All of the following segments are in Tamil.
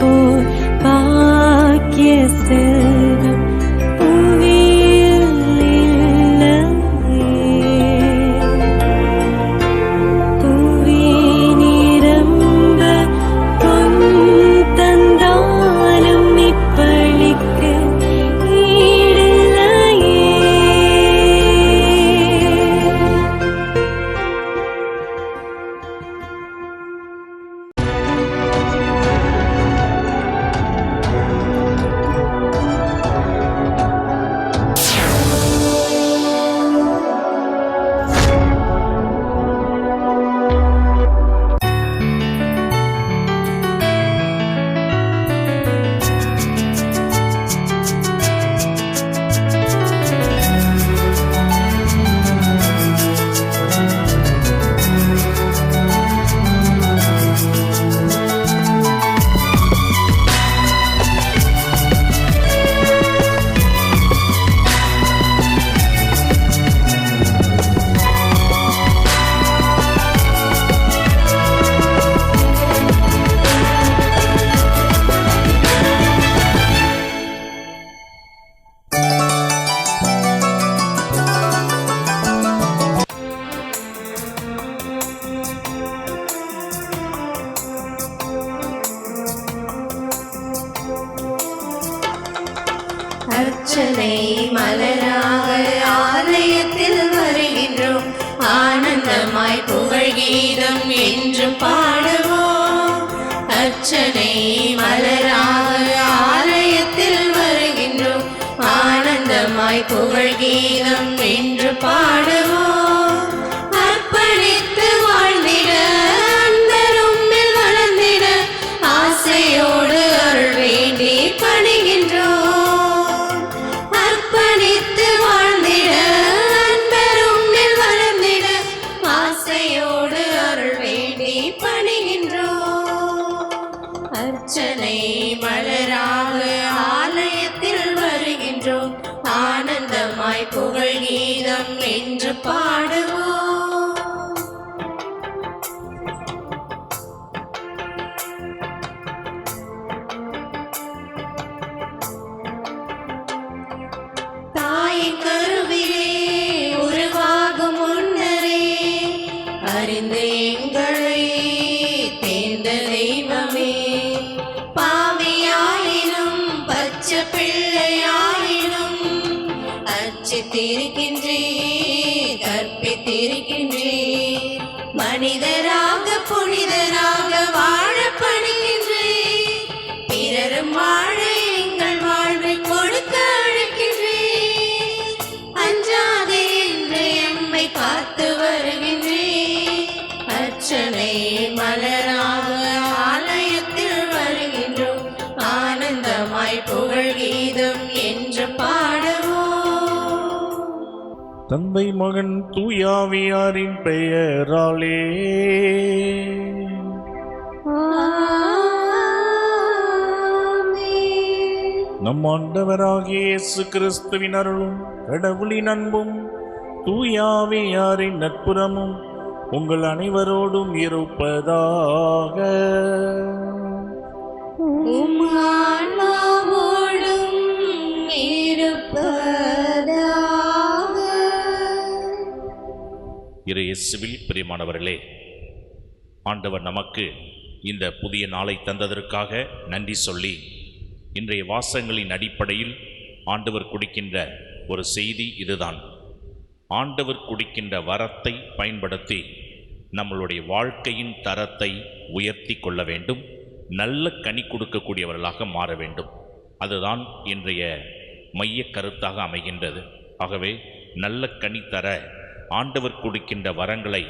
போல் பாக்கிய செல்வம் புவியில் இல்லையே. புவி நிரம்ப பொன் தந்தாலும் இப்பளிக்கு ஈடில்லையே. அர்ச்சனை மலராக ஆலயத்தில் வருகின்றோம், ஆனந்தமாய் புகழ் கீதம் என்று பாடுவோம். அர்ச்சனை மலராக ஆலயத்தில் வருகின்றோம், ஆனந்தமாய் புகழ் கீதம் என்று பாடுவோம். அர்ப்பணித்து வாழ்ந்திட அன்பரும் வளர்ந்திட ஆசையோடு அருள் வேண்டி பணிகின்றோம். அர்ச்சனை மலராக ஆலயத்தில் வருகின்றோம், ஆனந்தமாய் புகழ் கீதம் என்று பாடுவோம். தாயின் கருவிலே உருவாகும் முன்னரே அறிந்து எங்களை தேர்ந்த தெய்வமே, பாவியாயினும் பச்சை பிள்ளையாயினும் அர்ச்சித்திருக்கின்றே கற்பித்திருக்கின்றே. மனிதராக புனிதராக வாழ பணிக்கின்றே, பிறரும் வாழ எங்கள் வாழ்வை கொடுக்க அழைக்கின்றே. அஞ்சாதே என்று எம்மை காத்து வருகின்றே. அர்ச்சனை மலராக ஆலயத்தில் வருகின்றோம், ஆனந்தமாய் புகழ் கீதம் என்று பாடுவோம். தந்தை மகன் தூயாவியாரின் பெயராலே நம் ஆண்டவராகிய இயேசு கிறிஸ்துவின் அருளும் கடவுளின் அன்பும் தூயாவியாரின் நட்புறமும் உங்கள் அனைவரோடும் இருப்பதாக. இயேசுவில் பிரியமானவர்களே, ஆண்டவர் நமக்கு இந்த புதிய நாளை தந்ததற்காக நன்றி சொல்லி, இன்றைய வாசகங்களின் அடிப்படையில் ஆண்டவர் கொடுக்கின்ற ஒரு செய்தி இதுதான். ஆண்டவர் கொடுக்கின்ற வரத்தை பயன்படுத்தி நம்மளுடைய வாழ்க்கையின் தரத்தை உயர்த்தி கொள்ள வேண்டும், நல்ல கனி கொடுக்கக்கூடியவர்களாக மாற வேண்டும். அதுதான் இன்றைய மைய கருத்தாக அமைகின்றது. ஆகவே நல்ல கனி தர ஆண்டவர் கொடுக்கின்ற வரங்களை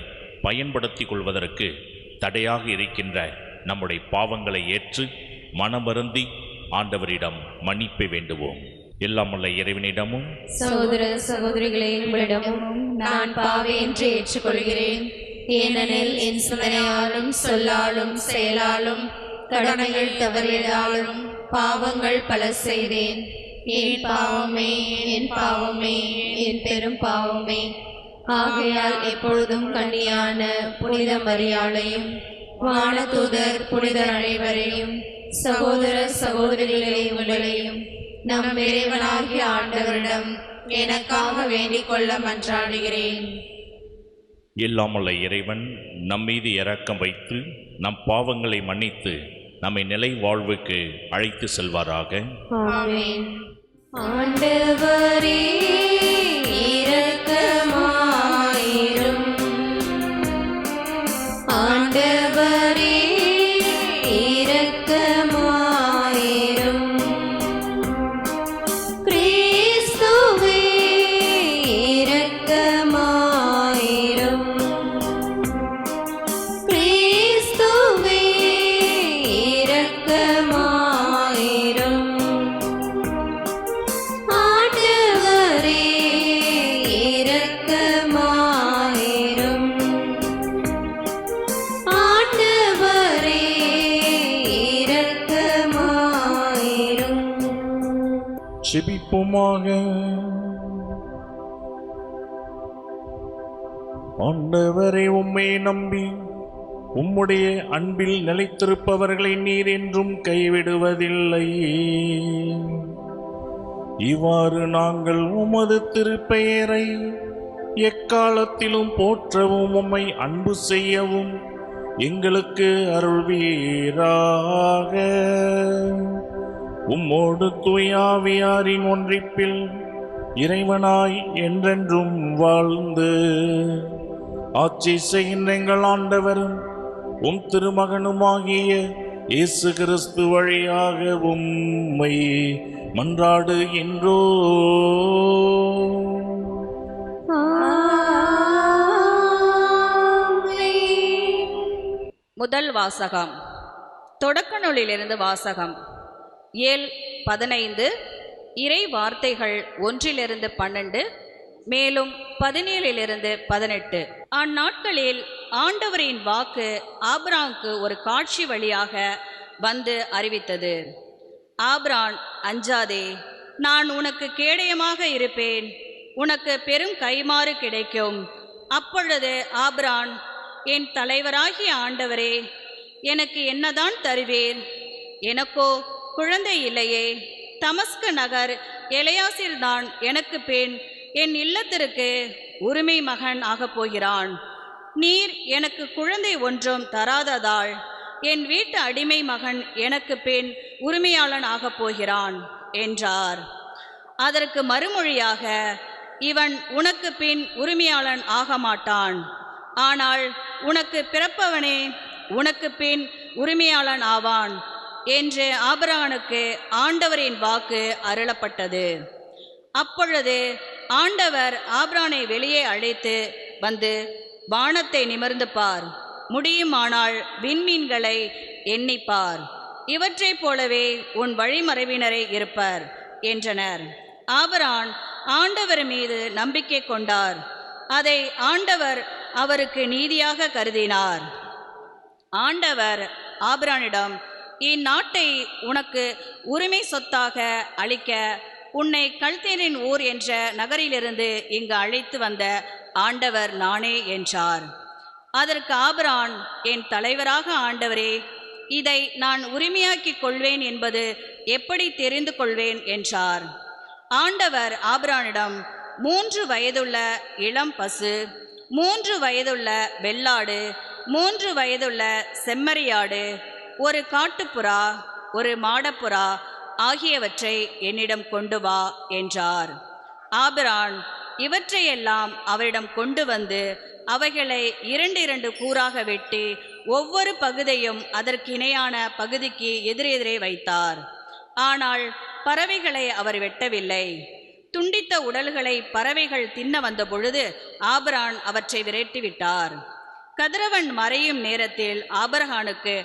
பயன்படுத்தி கொள்வதற்கு தடையாக இருக்கின்ற நம்முடைய பாவங்களை ஏற்று மனமருந்தி ஆண்டவரிடம் மன்னிப்பை வேண்டுவோம். எல்லாம் உள்ள இறைவனிடமும் சகோதர சகோதரிகளே, உங்களிடமும் நான் பாவி என்று ஏற்றுக்கொள்கிறேன். ஏனெனில் என் சிந்தனையாலும் சொல்லாலும் செயலாலும் கடமைகள் தவறியதாலும் பாவங்கள் பல செய்தேன். என் பாவமே, என் பாவமே, என் பெரும் பாவமே. ஆகையால் எப்பொழுதும் கன்னியான புனித மரியாளையும் வானதூதர் புனிதர் அனைவரையும் சகோதர சகோதரிகளே, உங்களையும் நம் இறைவனாகிய ஆண்டவரிடம் எனக்காக வேண்டிக் கொள்ள மன்றாடுகிறேன். எல்லாமுள்ள இறைவன் நம் மீது இரக்கம் வைத்து நம் பாவங்களை மன்னித்து நம்மை நிலை வாழ்வுக்கு அழைத்து செல்வாராக. ஆமென். ஆண்டவரே இரக்கமாயிரும். ஆண்டவரே இரக்கமாயிரும். கிறிஸ்துவே இரக்கமாயிரும். கிறிஸ்துவே இரக்கமாயிரும். ஆண்டவரே இரக்கமாயிரும். ஆண்டவரே இரக்கமாயிரும். செபிப்போமாக. ஆண்டவரே, உம்மை நம்பி உம்முடைய அன்பில் நிலைத்திருப்பவர்களை நீர் என்றும் கைவிடுவதில்லை. இவ்வாறு நாங்கள் உமது திருப்பெயரை எக்காலத்திலும் போற்றவும் உம்மை அன்பு செய்யவும் எங்களுக்கு அருள்வீராக. உம்மோடு தூயாவியாரின் ஒன்றிப்பில் இறைவனாய் என்றென்றும் வாழ்ந்து ஆட்சி செய்கின்ற எங்கள் ஆண்டவரும் உம் திருமகனுமாகிய இயேசு கிறிஸ்து வழியாக உம்மை மன்றாடுகின்றோ. முதல் வாசகம். தொடக்க நூலிலிருந்து வாசகம். ஏல் 15 இறை வார்த்தைகள் 1-12 மேலும் 17-18. அந்நாட்களில் ஆண்டவரின் வாக்கு ஆபிராமுக்கு ஒரு காட்சி வழியாக வந்து அறிவித்தது. ஆபிராம், அஞ்சாதே, நான் உனக்கு கேடயமாக இருப்பேன், உனக்கு பெரும் கைமாறு கிடைக்கும். அப்பொழுது ஆபிராம், என் தலைவராகிய ஆண்டவரே, எனக்கு என்னதான் தருவீர்? எனக்கோ குழந்தை இல்லையே. தமஸ்கு நகர் எலையாசிர் தான் எனக்கு பெண் என் இல்லத்திற்கு உரிமை மகன் ஆகப் போகிறான். நீர் எனக்கு குழந்தை ஒன்றும் தராததால் என் வீட்டு அடிமை மகன் எனக்கு பெண் உரிமையாளன் ஆகப் போகிறான் என்றார். அதற்கு மறுமொழியாக, இவன் உனக்கு பின் உரிமையாளன் ஆக மாட்டான், ஆனால் உனக்கு பிறப்பவனே உனக்கு பின் உரிமையாளன் ஆவான் என்று ஆபிரகாமுக்கு ஆண்டவரின் வாக்கு அருளப்பட்டது. அப்பொழுது ஆண்டவர் ஆபிரகாமை வெளியே அழைத்து வந்து, வானத்தை நிமிர்ந்து பார், முடியுமானால் விண்மீன்களை எண்ணிப்பார், இவற்றைப் போலவே உன் வழிமறைவினரை இருப்பர் என்றனர். ஆபிரகாம் ஆண்டவர் மீது நம்பிக்கை கொண்டார். அதை ஆண்டவர் அவருக்கு நீதியாக கருதினார். ஆண்டவர் ஆபிரகாமிடம், இந்நாட்டை உனக்கு உரிமை சொத்தாக அளிக்க உன்னை கல்தேரின் ஊர் என்ற நகரிலிருந்து இங்கு அழைத்து வந்த ஆண்டவர் நானே என்றார். அதற்கு ஆபிரகாம், என் தலைவராக ஆண்டவரே, இதை நான் உரிமையாக்கிக் கொள்வேன் என்பது எப்படி தெரிந்து கொள்வேன் என்றார். ஆண்டவர் ஆபிரகாமிடம், 3 வயதுள்ள இளம் பசு, 3 வயதுள்ள வெள்ளாடு, 3 வயதுள்ள செம்மறியாடு, ஒரு காட்டுப்புறா, ஒரு மாடப்புறா ஆகியவற்றை என்னிடம் கொண்டு வா என்றார். ஆபிரகாம் இவற்றையெல்லாம் அவரிடம் கொண்டு வந்து அவைகளை 2 கூறாக வெட்டி ஒவ்வொரு பகுதியும் அதற்கு இணையான பகுதிக்கு எதிரெதிரே வைத்தார். ஆனால் பறவைகளை அவர் வெட்டவில்லை. துண்டித்த உடல்களை பறவைகள் தின்ன வந்த பொழுது ஆபிரகாம் அவற்றை விரட்டிவிட்டார். கதிரவன் மறையும் நேரத்தில் ஆபிரகாமுக்கு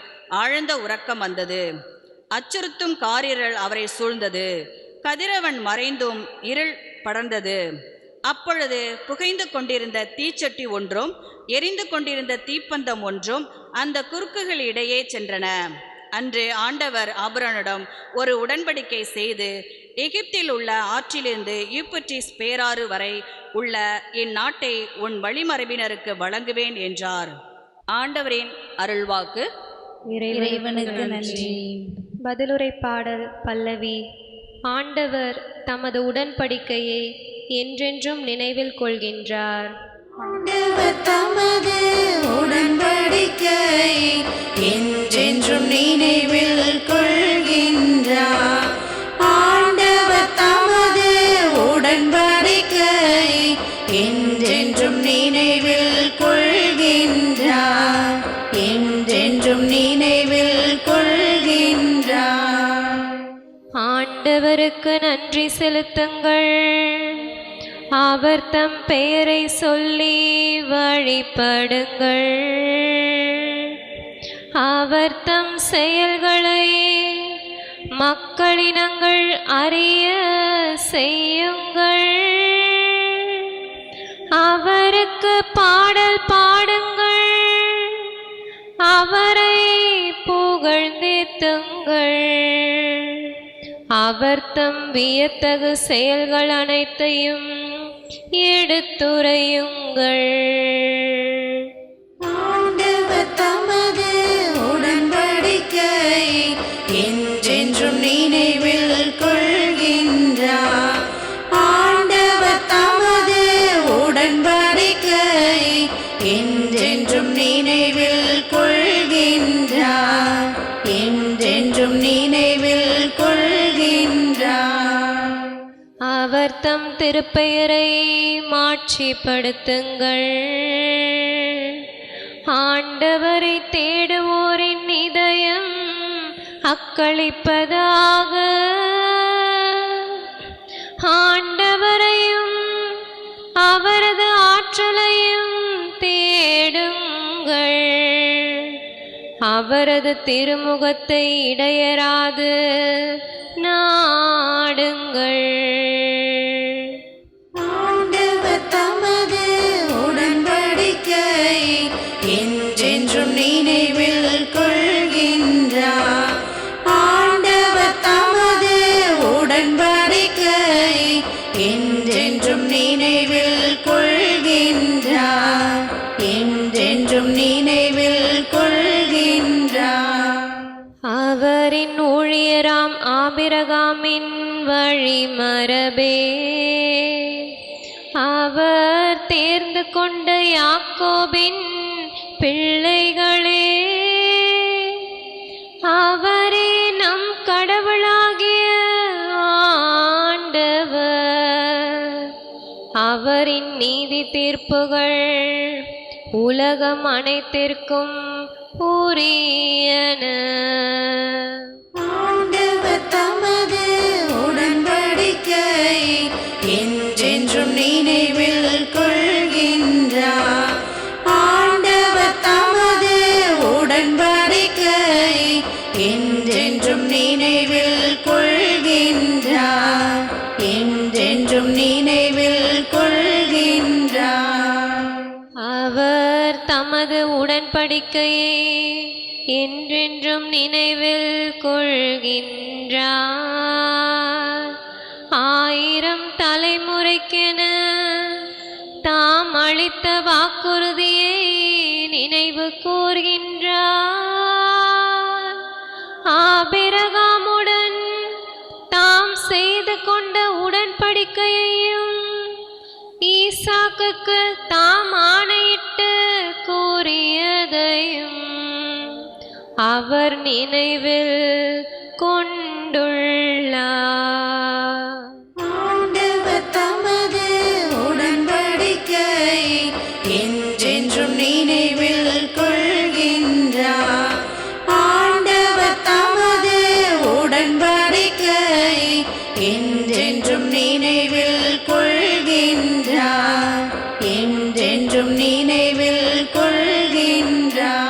ஆழ்ந்த உறக்கம் வந்தது. அச்சுறுத்தும் காரிருள் அவரை சூழ்ந்தது. கதிரவன் மறைந்தும் இருள் படர்ந்தது. அப்பொழுது புகைந்து கொண்டிருந்த தீச்சட்டி ஒன்றும் எரிந்து கொண்டிருந்த தீப்பந்தம் ஒன்றும் அந்த குறுக்குகள் இடையே சென்றன. அன்று ஆண்டவர் ஆபிரகாமிடம் ஒரு உடன்படிக்கை செய்து, எகிப்தில் உள்ள ஆற்றிலிருந்து யூப்ரட்டீஸ் பேராறு வரை உள்ள இந்நாட்டை உன் வழிமரபினருக்கு வழங்குவேன் என்றார். ஆண்டவரின் அருள்வாக்கு. இறைவனுக்கு நன்றி. பதிலுரை பாடல் பல்லவி. ஆண்டவர் தமது உடன்படிக்கையை என்றென்றும் நினைவில் கொள்கின்றார். ஆண்டவர் தமது உடன்படிக்கை என்றென்றும் நினைவில் கொள்கின்றார். ஆண்டவர் தமது உடன்படிக்கை என்றென்றும் நினைவில் கொள்கின்றார். என்றென்றும் நினைவில் கொள்கின்றார். ஆண்டவருக்கு நன்றி செலுத்துங்கள். அவர் தம் பெயரை சொல்லி வழிபடுங்கள். அவர் தம் செயல்களை மக்களினங்கள் அறிய செய்யுங்கள். அவருக்கு பாடல் பாடுங்கள். அவரை புகழ்ந்தேத்துங்கள். அவர் தம் வியத்தகு செயல்கள் அனைத்தையும் எடுத்துரையுங்கள். ஆண்டவர் தமது உடன்படிக்கை என்றென்றும் நினைவில் கொள்கின்றார். ஆண்டவர் தமது உடன்படிக்கை என்றென்றும் நினைவில் கொள்கின்றார். என்றென்றும் நினைவில் கொள்கின்றார். அவர் தம் திருப்பெயரை மாட்சிப்படுத்துங்கள். ஆண்டவரை தேடுவோரின் இதயம் அக்களிப்பதாக. ஆண்டவரையும் அவரது ஆற்றலையும் தேடுங்கள். அவரது திருமுகத்தை இடையராது நாடுங்கள். ஆண்டவர் தமது உடன்படிக்கை என்றென்றும் நினைவில் கொள்கின்றார். ஆண்டவர் தமது உடன்படிக்கை என்றென்றும் நினைவில் கொள்கின்றார். என்றென்றும் நினைவில் கொள்கின்றார். அவரின் ஊழியராம் ஆபிரகாமின் வழிமரபே, அவர் தேர்ந்து கொண்ட யாக்கோபின் பிள்ளைகளே, அவரே நம் கடவுளாகிய ஆண்டவர். அவரின் நீதி தீர்ப்புகள் உலகம் அனைத்திற்கும் உரியன. ஆண்டவர் தமது உடன்படிக்கை என்றென்றும் நினைவில் கொள்கின்றார். ஆண்டவர் தமது உடன்படிக்கை என்றென்றும் நினைவில் கொள்கின்றார். என்றென்றும் நினைவில் கொள்கின்றார். அவர் தமது உடன்படிக்கையை என்றென்றும் நினைவில் கொள்கின்றார். 1000 தலைமுறைக்கென தாம் அளித்த வாக்குறுதியை நினைவு கூர்கின்றார். ஆபிரகாமுடன் தாம் செய்து கொண்ட உடன்படிக்கையையும் ஈசாக்குக்கு தாம் ஆணையிட்டு கூறியதையும் அவர் நினைவில் கொண்டுள்ளார். ஆண்டவர் தமது உடன்படிக்கை என்றென்றும் நினைவில் கொள்கின்றார். ஆண்டவர் தமது உடன்படிக்கை என்றென்றும் நினைவில் கொள்கின்றார். என்றென்றும் நினைவில் கொள்கின்றார்.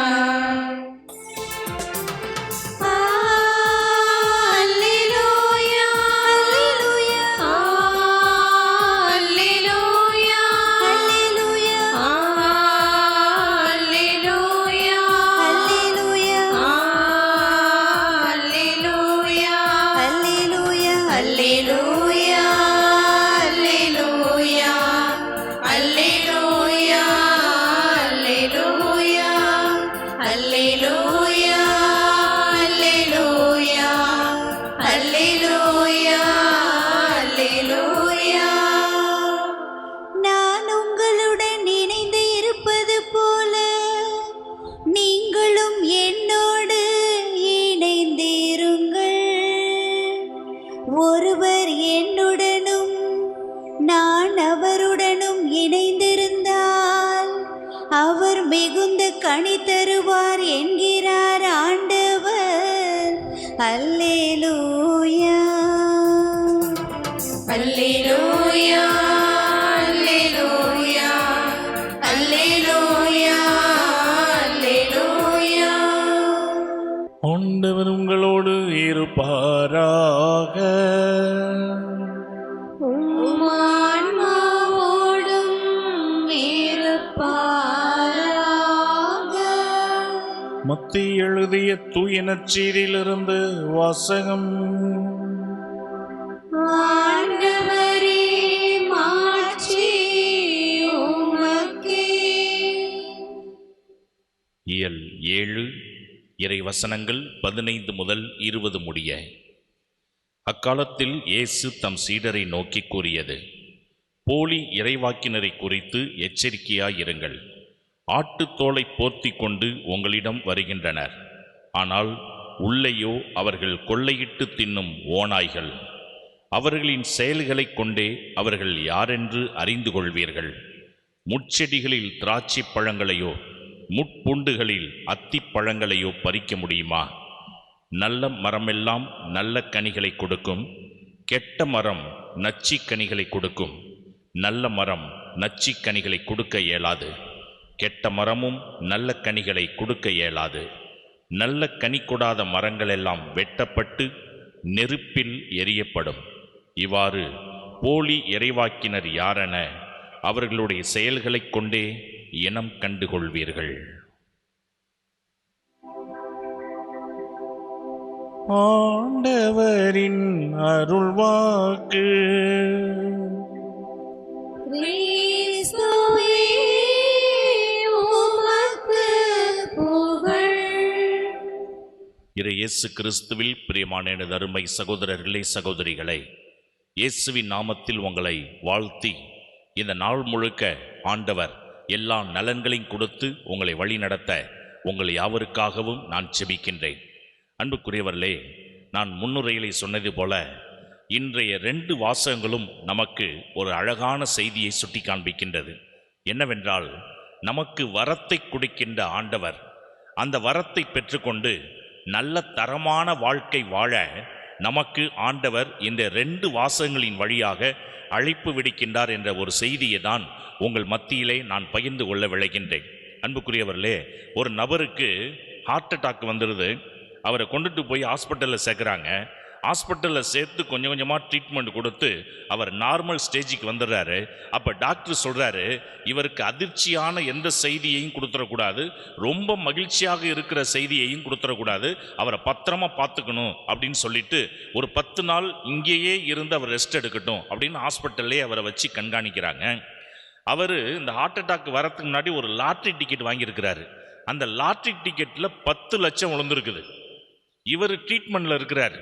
அல்லேலூயா, அல்லேலூயா, அல்லேலூயா, அல்லேலூயா, அல்லேலூயா, அல்லேலூயா, அல்லேலூயா, அல்லேலூயா, அல்லேலூயா, அல்லேலூயா, அல்லேலூயா, அல்லேலூயா, ஒருவர் என்னுடனும் நான் அவருடனும் இணைந்திருந்தால் அவர் மிகுந்த கனி தருவார் என்கிறார் ஆண்டவர். அல்லேலூயா. அல்லேலூயா அல்லேலூயா அல்லேலூயா அல்லேலூயா. ஆண்டவர் உங்களோடு இருப்பாராக. உம்மான்மாவோடும் இருப்பாராக. மத்தேயு எழுதிய தூய நற்செய்தியிலிருந்து வாசகம். ஆண்டவரே மாட்சி உமக்கே. இயல் 7 இறை வசனங்கள் 15 முதல் 20 முடிய. அக்காலத்தில் இயேசு தம் சீடரை நோக்கி கூறியது: போலி இறைவாக்கினரை குறித்து எச்சரிக்கையாயிருங்கள். ஆட்டுத்தோலை போர்த்தி கொண்டு உங்களிடம் வருகின்றனர், ஆனால் உள்ளேயோ அவர்கள் கொள்ளையிட்டு தின்னும் ஓநாய்கள். அவர்களின் செயல்களைக் கொண்டே அவர்கள் யாரென்று அறிந்து கொள்வீர்கள். முட்செடிகளில் திராட்சை பழங்களையோ முட்புண்டுகளில் அத்திப்பழங்களையோ பறிக்க முடியுமா? நல்ல மரமெல்லாம் நல்ல கனிகளை கொடுக்கும், கெட்ட மரம் நச்சிக் கனிகளை கொடுக்கும். நல்ல மரம் நச்சிக் கனிகளை கொடுக்க இயலாது, கெட்ட மரமும் நல்ல கனிகளை கொடுக்க இயலாது. நல்ல கனி கொடாத மரங்களெல்லாம் வெட்டப்பட்டு நெருப்பில் எரியப்படும். இவ்வாறு போலி இறைவாக்கினர் யாரென அவர்களுடைய செயல்களைக் கொண்டே இனம் கண்டுகொள்வீர்கள். ஆண்டவரின் அருள்வாக்கு. கிறிஸ்துவே உமக்கு புகழ். இறை இயேசு கிறிஸ்துவில் பிரியமான எனது அருமை சகோதரர்களே, சகோதரிகளே, இயேசுவின் நாமத்தில் உங்களை வாழ்த்தி, இந்த நாள் முழுக்க ஆண்டவர் எல்லா நலன்களையும் கொடுத்து உங்களை வழிநடத்த உங்கள் யாவருக்காகவும் நான் செபிக்கின்றேன். அன்புக்குரியவர்களே, நான் முன்னுரையிலே சொன்னது போல இன்றைய 2 வாசகங்களும் நமக்கு ஒரு அழகான செய்தியை சுட்டி காண்பிக்கின்றது. என்னவென்றால், நமக்கு வரத்தை கொடுக்கின்ற ஆண்டவர் அந்த வரத்தை பெற்றுக்கொண்டு நல்ல தரமான வாழ்க்கை வாழ நமக்கு ஆண்டவர் இந்த 2 வாசகங்களின் வழியாக அழைப்பு விடுக்கின்றார் என்ற ஒரு செய்தியை தான் உங்கள் மத்தியிலே நான் பகிர்ந்து கொள்ள விளைகின்றேன். அன்புக்குரியவர்களே, ஒரு நபருக்கு ஹார்ட் அட்டாக் வந்துடுது. அவரை கொண்டுட்டு போய் ஹாஸ்பிட்டலில் சேர்க்குறாங்க. ஹாஸ்பிட்டலில் சேர்த்து கொஞ்சம் கொஞ்சமாக ட்ரீட்மெண்ட் கொடுத்து அவர் நார்மல் ஸ்டேஜுக்கு வந்துடுறாரு. அப்போ டாக்டர் சொல்கிறாரு, இவருக்கு அதிர்ச்சியான எந்த செய்தியையும் கொடுத்துடக்கூடாது, ரொம்ப மகிழ்ச்சியாக இருக்கிற செய்தியையும் கொடுத்துடக்கூடாது, அவரை பத்திரமா பார்த்துக்கணும் அப்படின்னு சொல்லிட்டு ஒரு 10 நாள் இங்கேயே இருந்து அவர் ரெஸ்ட் எடுக்கட்டும் அப்படின்னு ஹாஸ்பிட்டல்லே அவரை வச்சு கண்காணிக்கிறாங்க. அவர் இந்த ஹார்ட் அட்டாக் வரத்துக்கு முன்னாடி ஒரு லாட்ரி டிக்கெட் வாங்கியிருக்கிறாரு. அந்த லாட்ரி டிக்கெட்டில் 10 லட்சம் விழுந்திருக்குது. இவர் ட்ரீட்மெண்ட்டில் இருக்கிறார்.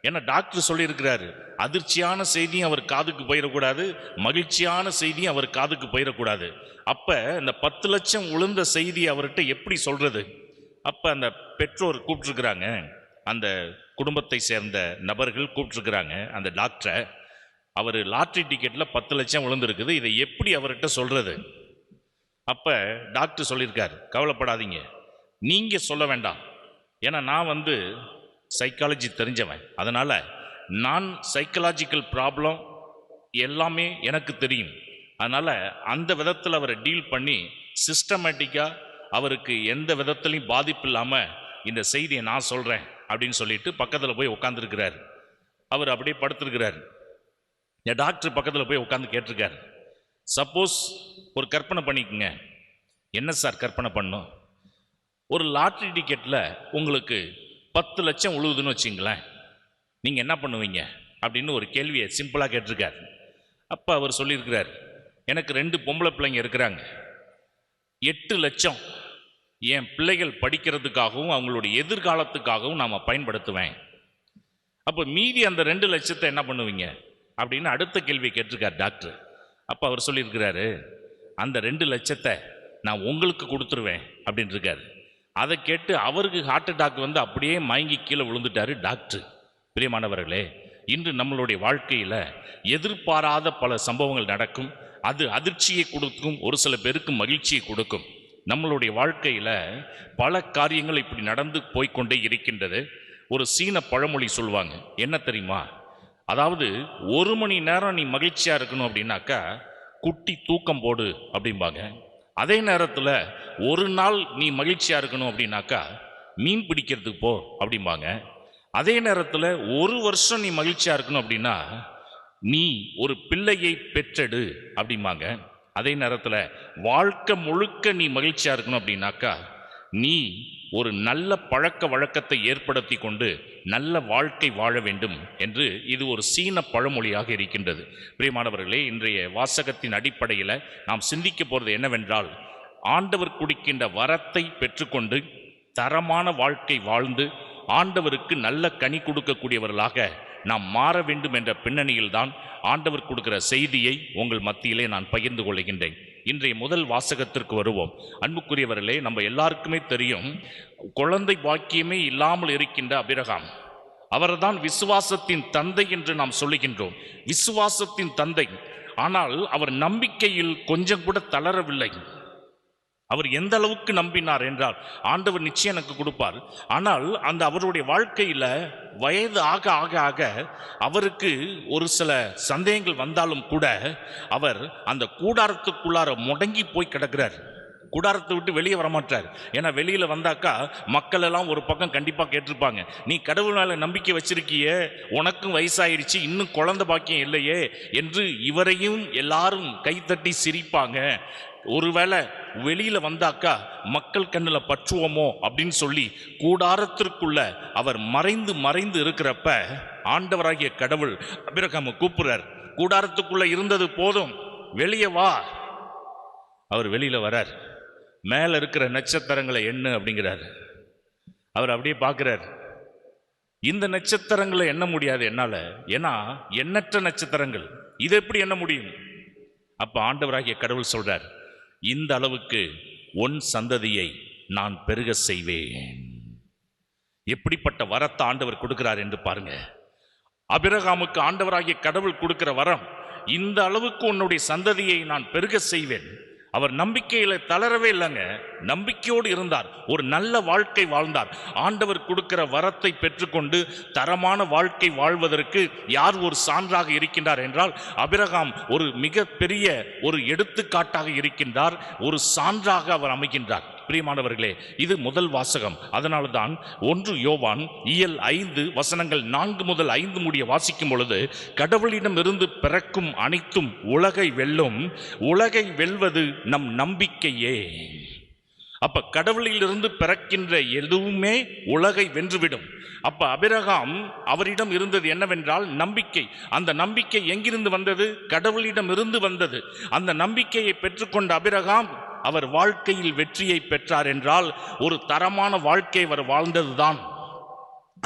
ஏன்னா டாக்டர் சொல்லியிருக்கிறாரு, அதிர்ச்சியான செய்தியும் அவர் காதுக்கு போயிடக்கூடாது, மகிழ்ச்சியான செய்தியும் அவர் காதுக்கு போயிடக்கூடாது. அப்போ இந்த 10 லட்சம் விழுந்த செய்தி அவர்கிட்ட எப்படி சொல்கிறது? அப்போ அந்த பெற்றோர் கூப்பிட்ருக்குறாங்க, அந்த குடும்பத்தை சேர்ந்த நபர்கள் கூப்பிட்ருக்குறாங்க அந்த டாக்டரை. அவர் லாட்ரி டிக்கெட்டில் 10 லட்சம் விழுந்திருக்குது, இதை எப்படி அவர்கிட்ட சொல்கிறது? அப்போ டாக்டர் சொல்லியிருக்கார், கவலைப்படாதீங்க, நீங்கள் சொல்ல வேண்டாம், ஏன்னா நான் சைக்காலஜி தெரிஞ்சவன், அதனால் நான் சைக்கலாஜிக்கல் ப்ராப்ளம் எல்லாமே எனக்கு தெரியும். அதனால் அந்த விதத்தில் அவரை டீல் பண்ணி சிஸ்டமேட்டிக்காக அவருக்கு எந்த விதத்துலையும் பாதிப்பு இல்லாமல் இந்த செய்தியை நான் சொல்கிறேன் அப்படின்னு சொல்லிட்டு பக்கத்தில் போய் உட்காந்துருக்கிறார். அவர் அப்படியே படுத்துருக்கிறார். என் டாக்டர் பக்கத்தில் போய் உட்காந்து கேட்டிருக்கார், சப்போஸ் ஒரு கற்பனை பண்ணிக்கோங்க. என்ன சார் கற்பனை பண்ணும்? ஒரு லாட்ரி டிக்கெட்டில் உங்களுக்கு 10 லட்சம் உழுவுதுன்னு வச்சிங்களேன், நீங்கள் என்ன பண்ணுவீங்க அப்படின்னு ஒரு கேள்வியை சிம்பிளாக கேட்டிருக்கார். அப்போ அவர் சொல்லியிருக்கிறார், எனக்கு 2 பொம்பளை பிள்ளைங்க இருக்கிறாங்க, 8 லட்சம் என் பிள்ளைகள் படிக்கிறதுக்காகவும் அவங்களுடைய எதிர்காலத்துக்காகவும் நாம் பயன்படுத்துவேன். அப்போ மீதி அந்த 2 லட்சத்தை என்ன பண்ணுவீங்க அப்படின்னு அடுத்த கேள்வியை கேட்டிருக்கார் டாக்டர். அப்போ அவர் சொல்லியிருக்கிறாரு, அந்த 2 லட்சத்தை நான் உங்களுக்கு கொடுத்துருவேன் அப்படின்னு இருக்காரு. அதை கேட்டு அவருக்கு ஹார்ட் அட்டாக் அப்படியே மயங்கி கீழே விழுந்துட்டாரு டாக்டர். பிரியமானவர்களே, இன்று நம்மளுடைய வாழ்க்கையில் எதிர்பாராத பல சம்பவங்கள் நடக்கும். அது அதிர்ச்சியை கொடுக்கும், ஒரு சில பேருக்கு மகிழ்ச்சியை கொடுக்கும். நம்மளுடைய வாழ்க்கையில் பல காரியங்கள் இப்படி நடந்து போய்கொண்டே இருக்கின்றது. ஒரு சீன பழமொழி சொல்லுவாங்க, என்ன தெரியுமா? அதாவது 1 மணி நேரம் நீ மகிழ்ச்சியாக இருக்கணும் அப்படின்னாக்கா குட்டி தூக்கம் போடு அப்படிம்பாங்க. அதே நேரத்தில் 1 நாள் நீ மகிழ்ச்சியாக இருக்கணும் அப்படின்னாக்கா மீன் பிடிக்கிறதுக்கு போ அப்படிம்பாங்க. அதே நேரத்தில் 1 வருஷம் நீ மகிழ்ச்சியாக இருக்கணும் அப்படின்னா நீ ஒரு பிள்ளையை பெற்றெடு அப்படிம்பாங்க. அதே நேரத்தில் வாழ்க்கை முழுக்க நீ மகிழ்ச்சியாக இருக்கணும் அப்படின்னாக்கா நீ ஒரு நல்ல பழக்க வழக்கத்தை ஏற்படுத்தி கொண்டு நல்ல வாழ்க்கை வாழ வேண்டும் என்று இது ஒரு சீன பழமொழியாக இருக்கின்றது. பிரியமானவர்களே, இன்றைய வாசகத்தின் அடிப்படையில் நாம் சிந்திக்க போகிறது என்னவென்றால், ஆண்டவர் கொடுக்கின்ற வரத்தை பெற்றுக்கொண்டு தரமான வாழ்க்கை வாழ்ந்து ஆண்டவருக்கு நல்ல கனி கொடுக்கக்கூடியவர்களாக நாம் மாற வேண்டும் என்ற பின்னணியில்தான் ஆண்டவர் கொடுக்கிற செய்தியை உங்கள் மத்தியிலே நான் பகிர்ந்து கொள்கின்றேன். இன்றைய முதல் வாசகத்திற்கு வருவோம். அன்புக்குரியவர்களே, நம்ம எல்லாருக்குமே தெரியும், குழந்தை பாக்கியமே இல்லாமல் இருக்கின்ற ஆபிரகாம், அவர்தான் விசுவாசத்தின் தந்தை என்று நாம் சொல்லுகின்றோம். விசுவாசத்தின் தந்தை. ஆனால் அவர் நம்பிக்கையில் கொஞ்சம் கூட தளரவில்லை. அவர் எந்த அளவுக்கு நம்பினார் என்றால், ஆண்டவர் நிச்சயம் எனக்கு கொடுப்பார். ஆனால் அந்த அவருடைய வாழ்க்கையில் வயது ஆக ஆக ஆக அவருக்கு ஒரு சில சந்தேகங்கள் வந்தாலும் கூட அவர் அந்த கூடாரத்துக்குள்ளார முடங்கி போய் கிடக்கிறார். கூடாரத்தை விட்டு வெளியே வரமாட்டார். ஏன்னா வெளியில் வந்தாக்கா மக்கள் எல்லாம் ஒரு பக்கம் கண்டிப்பாக கேட்டிருப்பாங்க, நீ கடவுள் மேலே நம்பிக்கை வச்சிருக்கிய, உனக்கும் வயசாயிருச்சு, இன்னும் குழந்தை பாக்கியம் இல்லையே என்று இவரையும் எல்லாரும் கைத்தட்டி சிரிப்பாங்க. ஒருவேளை வெளியில் வந்தாக்கா மக்கள் கண்ணில் பற்றுவோமோ அப்படின்னு சொல்லி கூடாரத்திற்குள்ள அவர் மறைந்து மறைந்து இருக்கிறப்ப ஆண்டவராகிய கடவுள் ஆபிரகாமை கூப்பிடுறார். கூடாரத்துக்குள்ள இருந்தது போதும், வெளியே வா. அவர் வெளியில் வரார். மேலே இருக்கிற நட்சத்திரங்களை எண்ணு அப்படிங்கிறார். அவர் அப்படியே பார்க்குறார். இந்த நட்சத்திரங்களை எண்ண முடியாது என்னால், ஏன்னா எண்ணற்ற நட்சத்திரங்கள், இது எப்படி எண்ண முடியும்? அப்போ ஆண்டவராகிய கடவுள் சொல்றார், இந்த அளவுக்கு உன் சந்ததியை நான் பெருக செய்வேன். எப்படிப்பட்ட வரத்தை ஆண்டவர் கொடுக்கிறார் என்று பாருங்க. ஆபிரகாமுக்கு ஆண்டவராகிய கடவுள் கொடுக்கிற வரம், இந்த அளவுக்கு உன்னுடைய சந்ததியை நான் பெருக செய்வேன். அவர் நம்பிக்கையில தளரவே இல்லைங்க, நம்பிக்கையோடு இருந்தார், ஒரு நல்ல வாழ்க்கை வாழ்ந்தார். ஆண்டவர் கொடுக்கிற வரத்தை பெற்றுக்கொண்டு தரமான வாழ்க்கை வாழ்வதற்கு யார் ஒரு சான்றாக இருக்கின்றார் என்றால் ஆபிரகாம் ஒரு மிகப்பெரிய ஒரு எடுத்துக்காட்டாக இருக்கின்றார், ஒரு சான்றாக அவர் அமைகின்றார். பிரியமானவர்களே, இது முதல் வாசகம். அதனால தான் 1 யோவான் இயல் 5 வசனங்கள் 4 முதல் 5 முடிய வாசிக்கும் பொழுது, கடவுளிடம் இருந்து பிறக்கும் அனைத்தும் உலகை வெல்லும், உலகை வெல்வது நம் நம்பிக்கையே. அப்ப கடவுளிலிருந்து பிறக்கின்ற எதுவுமே உலகை வென்றுவிடும். அப்ப ஆபிரகாம் அவரிடம் இருந்தது என்னவென்றால் நம்பிக்கை. அந்த நம்பிக்கை எங்கிருந்து வந்தது? கடவுளிடம் இருந்து வந்தது. அந்த நம்பிக்கையை பெற்றுக்கொண்ட ஆபிரகாம் அவர் வாழ்க்கையில் வெற்றியை பெற்றார் என்றால் ஒரு தரமான வாழ்க்கை அவர் வாழ்ந்ததுதான்.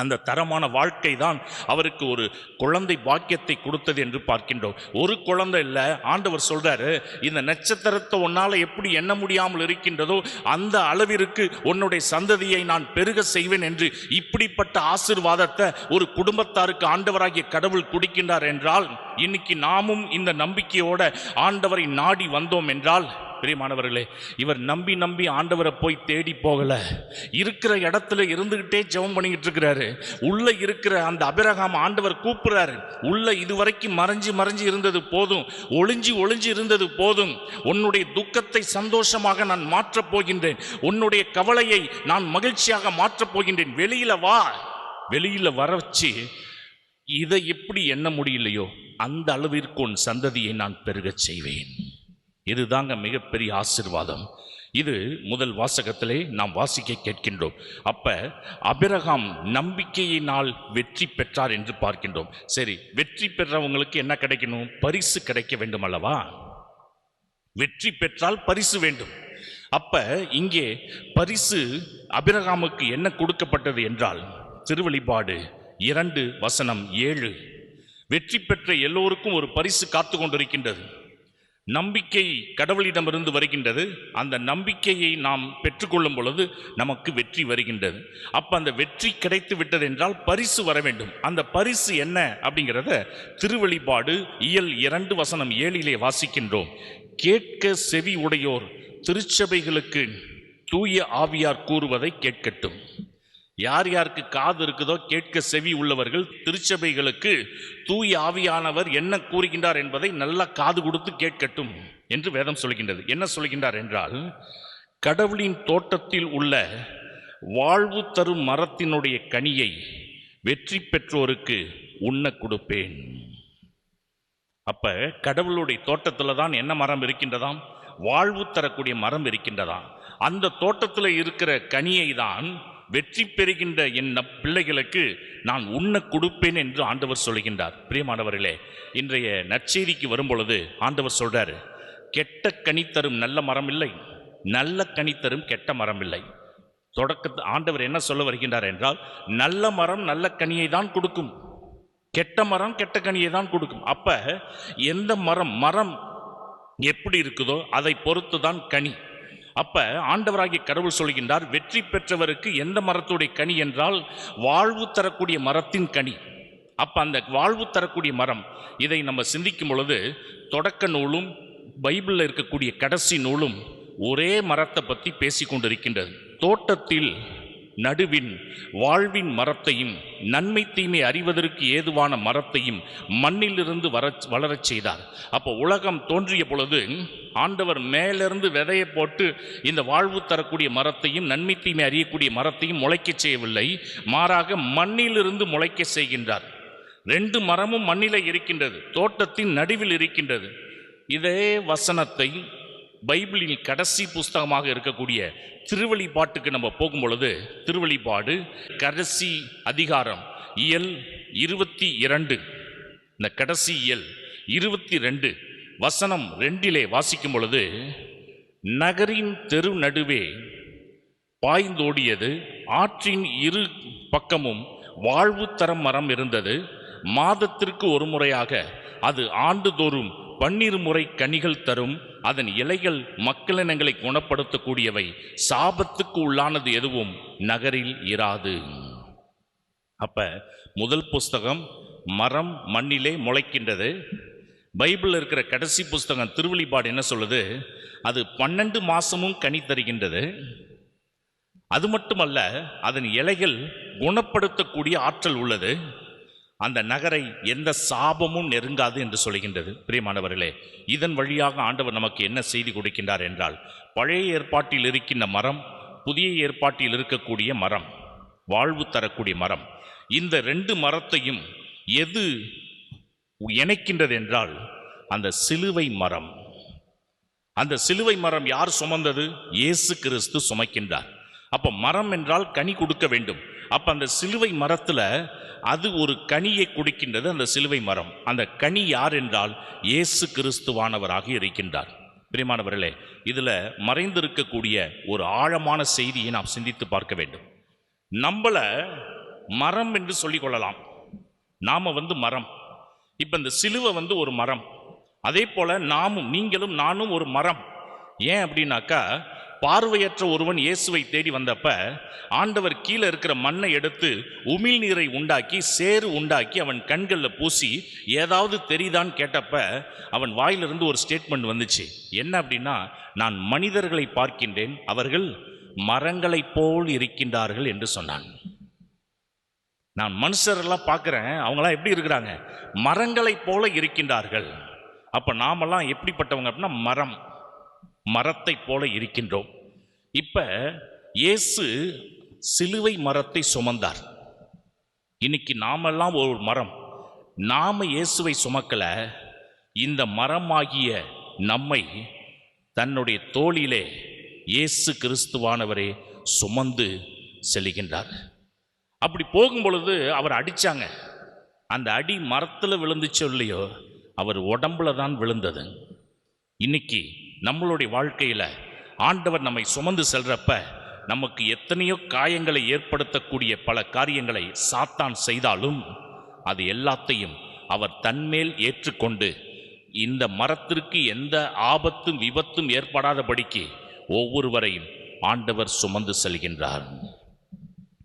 அந்த தரமான வாழ்க்கை தான் அவருக்கு ஒரு குழந்தை பாக்கியத்தை கொடுத்தது என்று பார்க்கின்றோம். ஒரு குழந்தை இல்லை, ஆண்டவர் சொல்றாரு, இந்த நட்சத்திரத்தை உன்னால எப்படி எண்ண முடியாமல் இருக்கின்றதோ அந்த அளவிற்கு உன்னுடைய சந்ததியை நான் பெருக செய்வேன் என்று இப்படிப்பட்ட ஆசீர்வாதத்தை ஒரு குடும்பத்தாருக்கு ஆண்டவராகிய கடவுள் கொடுக்கின்றார் என்றால், இன்னைக்கு நாமும் இந்த நம்பிக்கையோட ஆண்டவரை நாடி வந்தோம் என்றால், பிரியமானவர்களே, இவர் நம்பி நம்பி ஆண்டவரை போய் தேடி போகல, இருக்கிற இடத்துல இருந்துகிட்டே ஜெபம் பண்ணிக்கிட்டு இருக்கிறாரு. உள்ள இருக்கிற அந்த ஆபிரகாம் ஆண்டவர் கூப்பிடுறாரு. உள்ள இதுவரைக்கும் மறைஞ்சு மறைஞ்சு இருந்தது போதும், ஒளிஞ்சு ஒளிஞ்சு இருந்தது போதும், உன்னுடைய துக்கத்தை சந்தோஷமாக நான் மாற்றப் போகின்றேன், உன்னுடைய கவலையை நான் மகிழ்ச்சியாக மாற்றப் போகின்றேன், வெளியில வா. வெளியில வரவச்சு இதை எப்படி எண்ண முடியலையோ அந்த அளவிற்கு உன் சந்ததியை நான் பெருகச் செய்வேன். இதுதாங்க மிகப்பெரிய ஆசீர்வாதம். இது முதல் வாசகத்திலே நாம் வாசிக்க கேட்கின்றோம். அப்ப ஆபிரகாம் நம்பிக்கையினால் வெற்றி பெற்றார் என்று பார்க்கின்றோம். சரி, வெற்றி பெற்றவங்களுக்கு என்ன கிடைக்கணும்? பரிசு கிடைக்க வேண்டும் அல்லவா? வெற்றி பெற்றால் பரிசு வேண்டும். அப்ப இங்கே பரிசு ஆபிரகாமுக்கு என்ன கொடுக்கப்பட்டது என்றால், திருவெளிப்பாடு 2 வசனம் 7, வெற்றி பெற்ற எல்லோருக்கும் ஒரு பரிசு காத்து கொண்டிருக்கின்றது. நம்பிக்கை கடவுளிடமிருந்து வருகின்றது. அந்த நம்பிக்கையை நாம் பெற்றுக்கொள்ளும் பொழுது நமக்கு வெற்றி வருகின்றது. அப்போ அந்த வெற்றி கிடைத்து விட்டது என்றால் பரிசு வர வேண்டும். அந்த பரிசு என்ன அப்படிங்கிறத திருவெளிப்பாடு இயல் 2:7 வாசிக்கின்றோம். கேட்க செவி உடையோர் திருச்சபைகளுக்கு தூய ஆவியார் கூறுவதை கேட்கட்டும். யார் யாருக்கு காது இருக்குதோ, கேட்க செவி உள்ளவர்கள் திருச்சபைகளுக்கு தூய ஆவியானவர் என்ன கூறுகின்றார் என்பதை நல்லா காது கொடுத்து கேட்கட்டும் என்று வேதம் சொல்கின்றது. என்ன சொல்கின்றார் என்றால், கடவுளின் தோட்டத்தில் உள்ள வாழ்வு தரும் மரத்தினுடைய கனியை வெற்றி பெற்றோருக்கு உண்ண கொடுப்பேன். அப்ப கடவுளுடைய தோட்டத்தில் தான் என்ன மரம் இருக்கின்றதாம்? வாழ்வு தரக்கூடிய மரம் இருக்கின்றதாம். அந்த தோட்டத்தில் இருக்கிற கனியை தான் வெற்றி பெறுகின்ற என் பிள்ளைகளுக்கு நான் உண்ண கொடுப்பேன் என்று ஆண்டவர் சொல்கின்றார். பிரியமானவர்களே, இன்றைய நற்செய்திக்கு வரும் பொழுது ஆண்டவர் சொல்றாரு, கெட்ட கனி தரும் நல்ல மரம் இல்லை, நல்ல கனி தரும் கெட்ட மரம் இல்லை. தொடக்கத்து ஆண்டவர் என்ன சொல்ல வருகின்றார் என்றால், நல்ல மரம் நல்ல கனியை தான் கொடுக்கும், கெட்ட மரம் கெட்ட கனியை தான் கொடுக்கும். அப்ப எந்த மரம் எப்படி இருக்குதோ அதை பொறுத்து தான் கனி. அப்ப ஆண்டவராகிய கடவுள் சொல்கின்றார், வெற்றி பெற்றவருக்கு எந்த மரத்துடைய கனி என்றால் வாழ்வு தரக்கூடிய மரத்தின் கனி. அப்ப அந்த வாழ்வு தரக்கூடிய மரம், இதை நம்ம சிந்திக்கும் பொழுது தொடக்க நூலும் பைபிளில் இருக்கக்கூடிய கடைசி நூலும் ஒரே மரத்தை பற்றி பேசி கொண்டிருக்கின்றது. தோட்டத்தில் நடுவின் வாழ்வின் மரத்தையும் நன்மை தீமை அறிவதற்கு ஏதுவான மரத்தையும் மண்ணிலிருந்து வளரச் செய்தார். அப்போ உலகம் தோன்றிய பொழுது ஆண்டவர் மேலிருந்து விதையை போட்டு இந்த வாழ்வு தரக்கூடிய மரத்தையும் நன்மை தீமை அறியக்கூடிய மரத்தையும் முளைக்க செய்யவில்லை, மாறாக மண்ணிலிருந்து முளைக்க செய்கின்றார். 2 மரமும் மண்ணிலே இருக்கின்றது, தோட்டத்தின் நடுவில் இருக்கின்றது. இதே வசனத்தை பைபிளின் கடைசி புஸ்தகமாக இருக்கக்கூடிய திருவெளிப்பாட்டுக்கு நம்ம போகும் பொழுது, திருவெளிப்பாடு கடைசி அதிகாரம் இயல் 22, இந்த கடைசி இயல் 22 வசனம் 2 வாசிக்கும் பொழுது, நகரின் தெரு நடுவே பாய்ந்தோடியது, ஆற்றின் இரு பக்கமும் வாழ்வு தரம் மரம் இருந்தது. மாதத்திற்கு ஒரு முறையாக அது ஆண்டுதோறும் 12 முறை கனிகள் தரும். அதன் இலைகள் மக்களினங்களை குணப்படுத்தக்கூடியவை. சாபத்துக்கு உள்ளானது எதுவும் நகரில் இராது. அப்ப முதல் புஸ்தகம் மரம் மண்ணிலே முளைக்கின்றது. பைபிளில் இருக்கிற கடைசி புஸ்தகம் திருவெளிப்பாடு என்ன சொல்லுது? அது 12 மாசமும் கனி தருகின்றது. அது மட்டுமல்ல, அதன் இலைகள் குணப்படுத்தக்கூடிய ஆற்றல் உள்ளது. அந்த நகரை எந்த சாபமும் நெருங்காது என்று சொல்கின்றது. பிரியமானவர்களே, இதன் வழியாக ஆண்டவர் நமக்கு என்ன செய்தி கொடுக்கின்றார் என்றால், பழைய ஏற்பாட்டில் இருக்கின்ற மரம், புதிய ஏற்பாட்டில் இருக்கக்கூடிய மரம், வாழ்வு தரக்கூடிய மரம், இந்த 2 மரத்தையும் எது இணைக்கின்றது என்றால் அந்த சிலுவை மரம். அந்த சிலுவை மரம் யார் சுமந்தது? இயேசு கிறிஸ்து சுமக்கின்றார். அப்ப மரம் என்றால் கனி கொடுக்க வேண்டும். அப்ப அந்த சிலுவை மரத்துல அது ஒரு கனியை கொடுக்கின்றது, அந்த சிலுவை மரம். அந்த கனி யார் என்றால் இயேசு கிறிஸ்துவானவராக இருக்கின்றார். பிரியமானவர்களே, இதுல மறைந்திருக்கக்கூடிய ஒரு ஆழமான செய்தியை நாம் சிந்தித்து பார்க்க வேண்டும். நம்மள மரம் என்று சொல்லிக் கொள்ளலாம். நாம மரம். இப்ப இந்த சிலுவை ஒரு மரம். அதே போல நீங்களும் நானும் ஒரு மரம். ஏன் அப்படின்னாக்கா, பார்வையற்ற ஒருவன் இயேசுவை தேடி வந்தப்ப ஆண்டவர் கீழே இருக்கிற மண்ணை எடுத்து உமிழ்நீரை உண்டாக்கி சேறு உண்டாக்கி அவன் கண்களில் பூசி ஏதாவது தெரியுதான்னு கேட்டப்ப அவன் வாயிலிருந்து ஒரு ஸ்டேட்மெண்ட் வந்துச்சு. என்ன அப்படின்னா, நான் மனிதர்களை பார்க்கின்றேன், அவர்கள் மரங்களைப் போல் இருக்கின்றார்கள் என்று சொன்னான். நான் மனுஷரெல்லாம் பார்க்குறேன், அவங்களாம் எப்படி இருக்கிறாங்க? மரங்களைப் போல இருக்கின்றார்கள். அப்போ நாமெல்லாம் எப்படிப்பட்டவங்க அப்படின்னா மரத்தை போல இருக்கின்றோம். இப்ப இயேசு சிலுவை மரத்தை சுமந்தார். இன்னைக்கு நாமெல்லாம் ஒரு மரம். நாம இயேசுவை சுமக்கல, இந்த மரமாகிய நம்மை தன்னுடைய தோளிலே இயேசு கிறிஸ்துவானவரே சுமந்து செல்கின்றார். அப்படி போகும் பொழுது அவர் அடிச்சாங்க. அந்த அடி மரத்தில் விழுந்துச்சோ இல்லையோ, அவர் உடம்புல தான் விழுந்தது. இன்னைக்கு நம்மளுடைய வாழ்க்கையில் ஆண்டவர் நம்மை சுமந்து செல்றப்ப நமக்கு எத்தனையோ காயங்களை ஏற்படுத்தக்கூடிய பல காரியங்களை சாத்தான் செய்தாலும் அது எல்லாத்தையும் அவர் தன்மேல் ஏற்றுக்கொண்டு இந்த மரத்திற்கு எந்த ஆபத்தும் விபத்தும் ஏற்படாதபடிக்கு ஒவ்வொருவரையும் ஆண்டவர் சுமந்து செல்கின்றார்.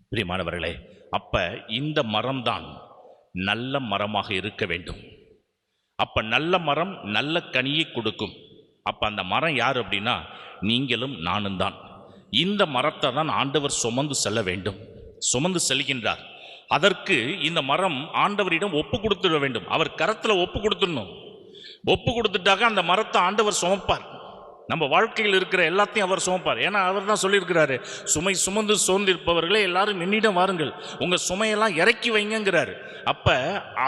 பிரியமானவர்களே, அப்ப இந்த மரம்தான் நல்ல மரமாக இருக்க வேண்டும். அப்ப நல்ல மரம் நல்ல கனியை கொடுக்கும். அப்ப அந்த மரம் யார் அப்படின்னா நீங்களும் நானும் தான். இந்த மரத்தை தான் ஆண்டவர் சுமந்து செல்ல வேண்டும், சுமந்து செல்கின்றார். அதற்கு இந்த மரம் ஆண்டவரிடம் ஒப்பு கொடுத்துட வேண்டும். அவர் கரத்தில் ஒப்பு கொடுத்துடணும். ஒப்பு கொடுத்துட்டாக்க அந்த மரத்தை ஆண்டவர் சுமப்பார். நம்ம வாழ்க்கையில் இருக்கிற எல்லாத்தையும் அவர் சுமப்பார். ஏன்னா அவர் தான் சொல்லியிருக்கிறாரு, சுமை சுமந்து சோர்ந்திருப்பவர்களே எல்லாரும் என்னிடம் வாருங்கள், உங்கள் சுமையெல்லாம் இறக்கி வைங்கிறாரு. அப்போ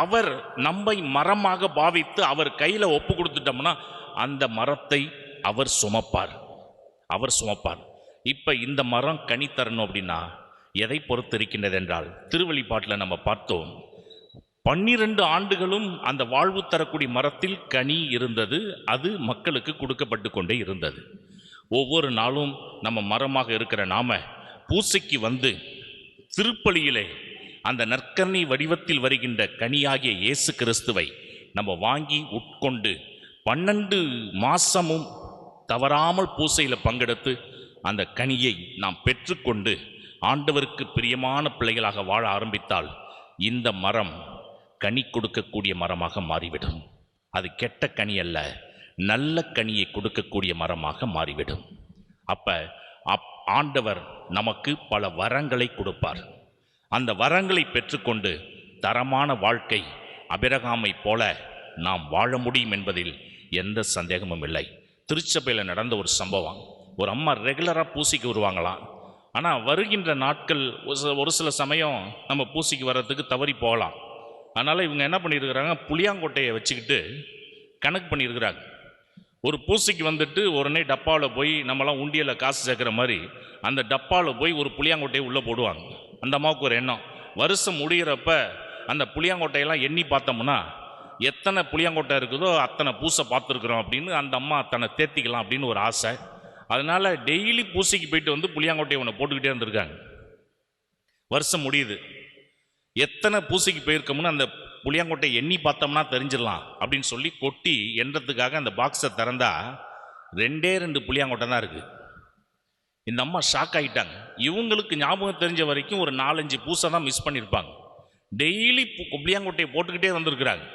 அவர் நம்மை மரமாக பாவித்து அவர் கையில் ஒப்பு கொடுத்துட்டோம்னா அந்த மரத்தை அவர் சுமப்பார், அவர் சுமப்பார். இப்போ இந்த மரம் கனி தரணும் அப்படின்னா எதை பொறுத்து இருக்கின்றது என்றால், திருவெளிப்பாட்டில் நம்ம பார்த்தோம், 12 ஆண்டுகளும் அந்த வாழ்வு தரக்கூடிய மரத்தில் கனி இருந்தது. அது மக்களுக்கு கொடுக்கப்பட்டு கொண்டே இருந்தது. ஒவ்வொரு நாளும் நம்ம மரமாக இருக்கிற நாம பூசைக்கு வந்து திருப்பலியிலே அந்த நற்கனி வடிவத்தில் வருகின்ற கனியாகிய இயேசு கிறிஸ்துவை நம்ம வாங்கி உட்கொண்டு 12 மாசமும் தவறாமல் பூசையில் பங்கெடுத்து அந்த கனியை நாம் பெற்றுக்கொண்டு ஆண்டவருக்கு பிரியமான பிள்ளைகளாக வாழ ஆரம்பித்தால் இந்த மரம் கனி கொடுக்கக்கூடிய மரமாக மாறிவிடும். அது கெட்ட கனி அல்ல, நல்ல கனியை கொடுக்கக்கூடிய மரமாக மாறிவிடும். அப்ப ஆண்டவர் நமக்கு பல வரங்களை கொடுப்பார். அந்த வரங்களை பெற்றுக்கொண்டு தரமான வாழ்க்கை அபிரகாமை போல நாம் வாழ முடியும் என்பதில் எந்த சந்தேகமும் இல்லை. திருச்சபையில் நடந்த ஒரு சம்பவம், ஒரு அம்மா ரெகுலராக பூசைக்கு வருவாங்களாம். ஆனால் வருகின்ற நாட்கள் ஒரு சில சமயம் நம்ம பூசைக்கு வர்றதுக்கு தவறி போகலாம். அதனால் இவங்க என்ன பண்ணியிருக்கிறாங்க, புளியாங்கொட்டையை வச்சுக்கிட்டு கணக்கு பண்ணியிருக்கிறாங்க. ஒரு பூசைக்கு வந்துட்டு உடனே டப்பாவில் போய் நம்மளாம் உண்டியலில் காசு சேர்க்குற மாதிரி அந்த டப்பாவில் போய் ஒரு புளியாங்கொட்டையை உள்ளே போடுவாங்க. அந்த அம்மாவுக்கு ஒரு எண்ணம், வருஷம் முடிகிறப்ப அந்த புளியாங்கொட்டையெல்லாம் எண்ணி பார்த்தோம்னா எத்தனை புளியாங்கொட்டை இருக்குதோ அத்தனை பூசை பார்த்துருக்குறோம் அப்படின்னு அந்த அம்மா தன்னை தேர்த்திக்கலாம் அப்படின்னு ஒரு ஆசை. அதனால் டெய்லி பூசைக்கு போயிட்டு வந்து புளியாங்கொட்டையை ஒன்று போட்டுக்கிட்டே இருந்திருக்காங்க. வருஷம் முடியுது, எத்தனை பூசைக்கு போயிருக்கோம்னு அந்த புளியாங்கொட்டை எண்ணி பார்த்தோம்னா தெரிஞ்சிடலாம் அப்படின்னு சொல்லி கொட்டி எண்ணறதுக்காக அந்த பாக்ஸை திறந்தா 2 புளியாங்கொட்டை தான் இருக்குது. இந்த அம்மா ஷாக் ஆகிட்டாங்க. இவங்களுக்கு ஞாபகம் தெரிஞ்ச வரைக்கும் ஒரு 4-5 பூசை தான் மிஸ் பண்ணியிருப்பாங்க. டெய்லி புளியாங்கொட்டையை போட்டுக்கிட்டே வந்திருக்கிறாங்க.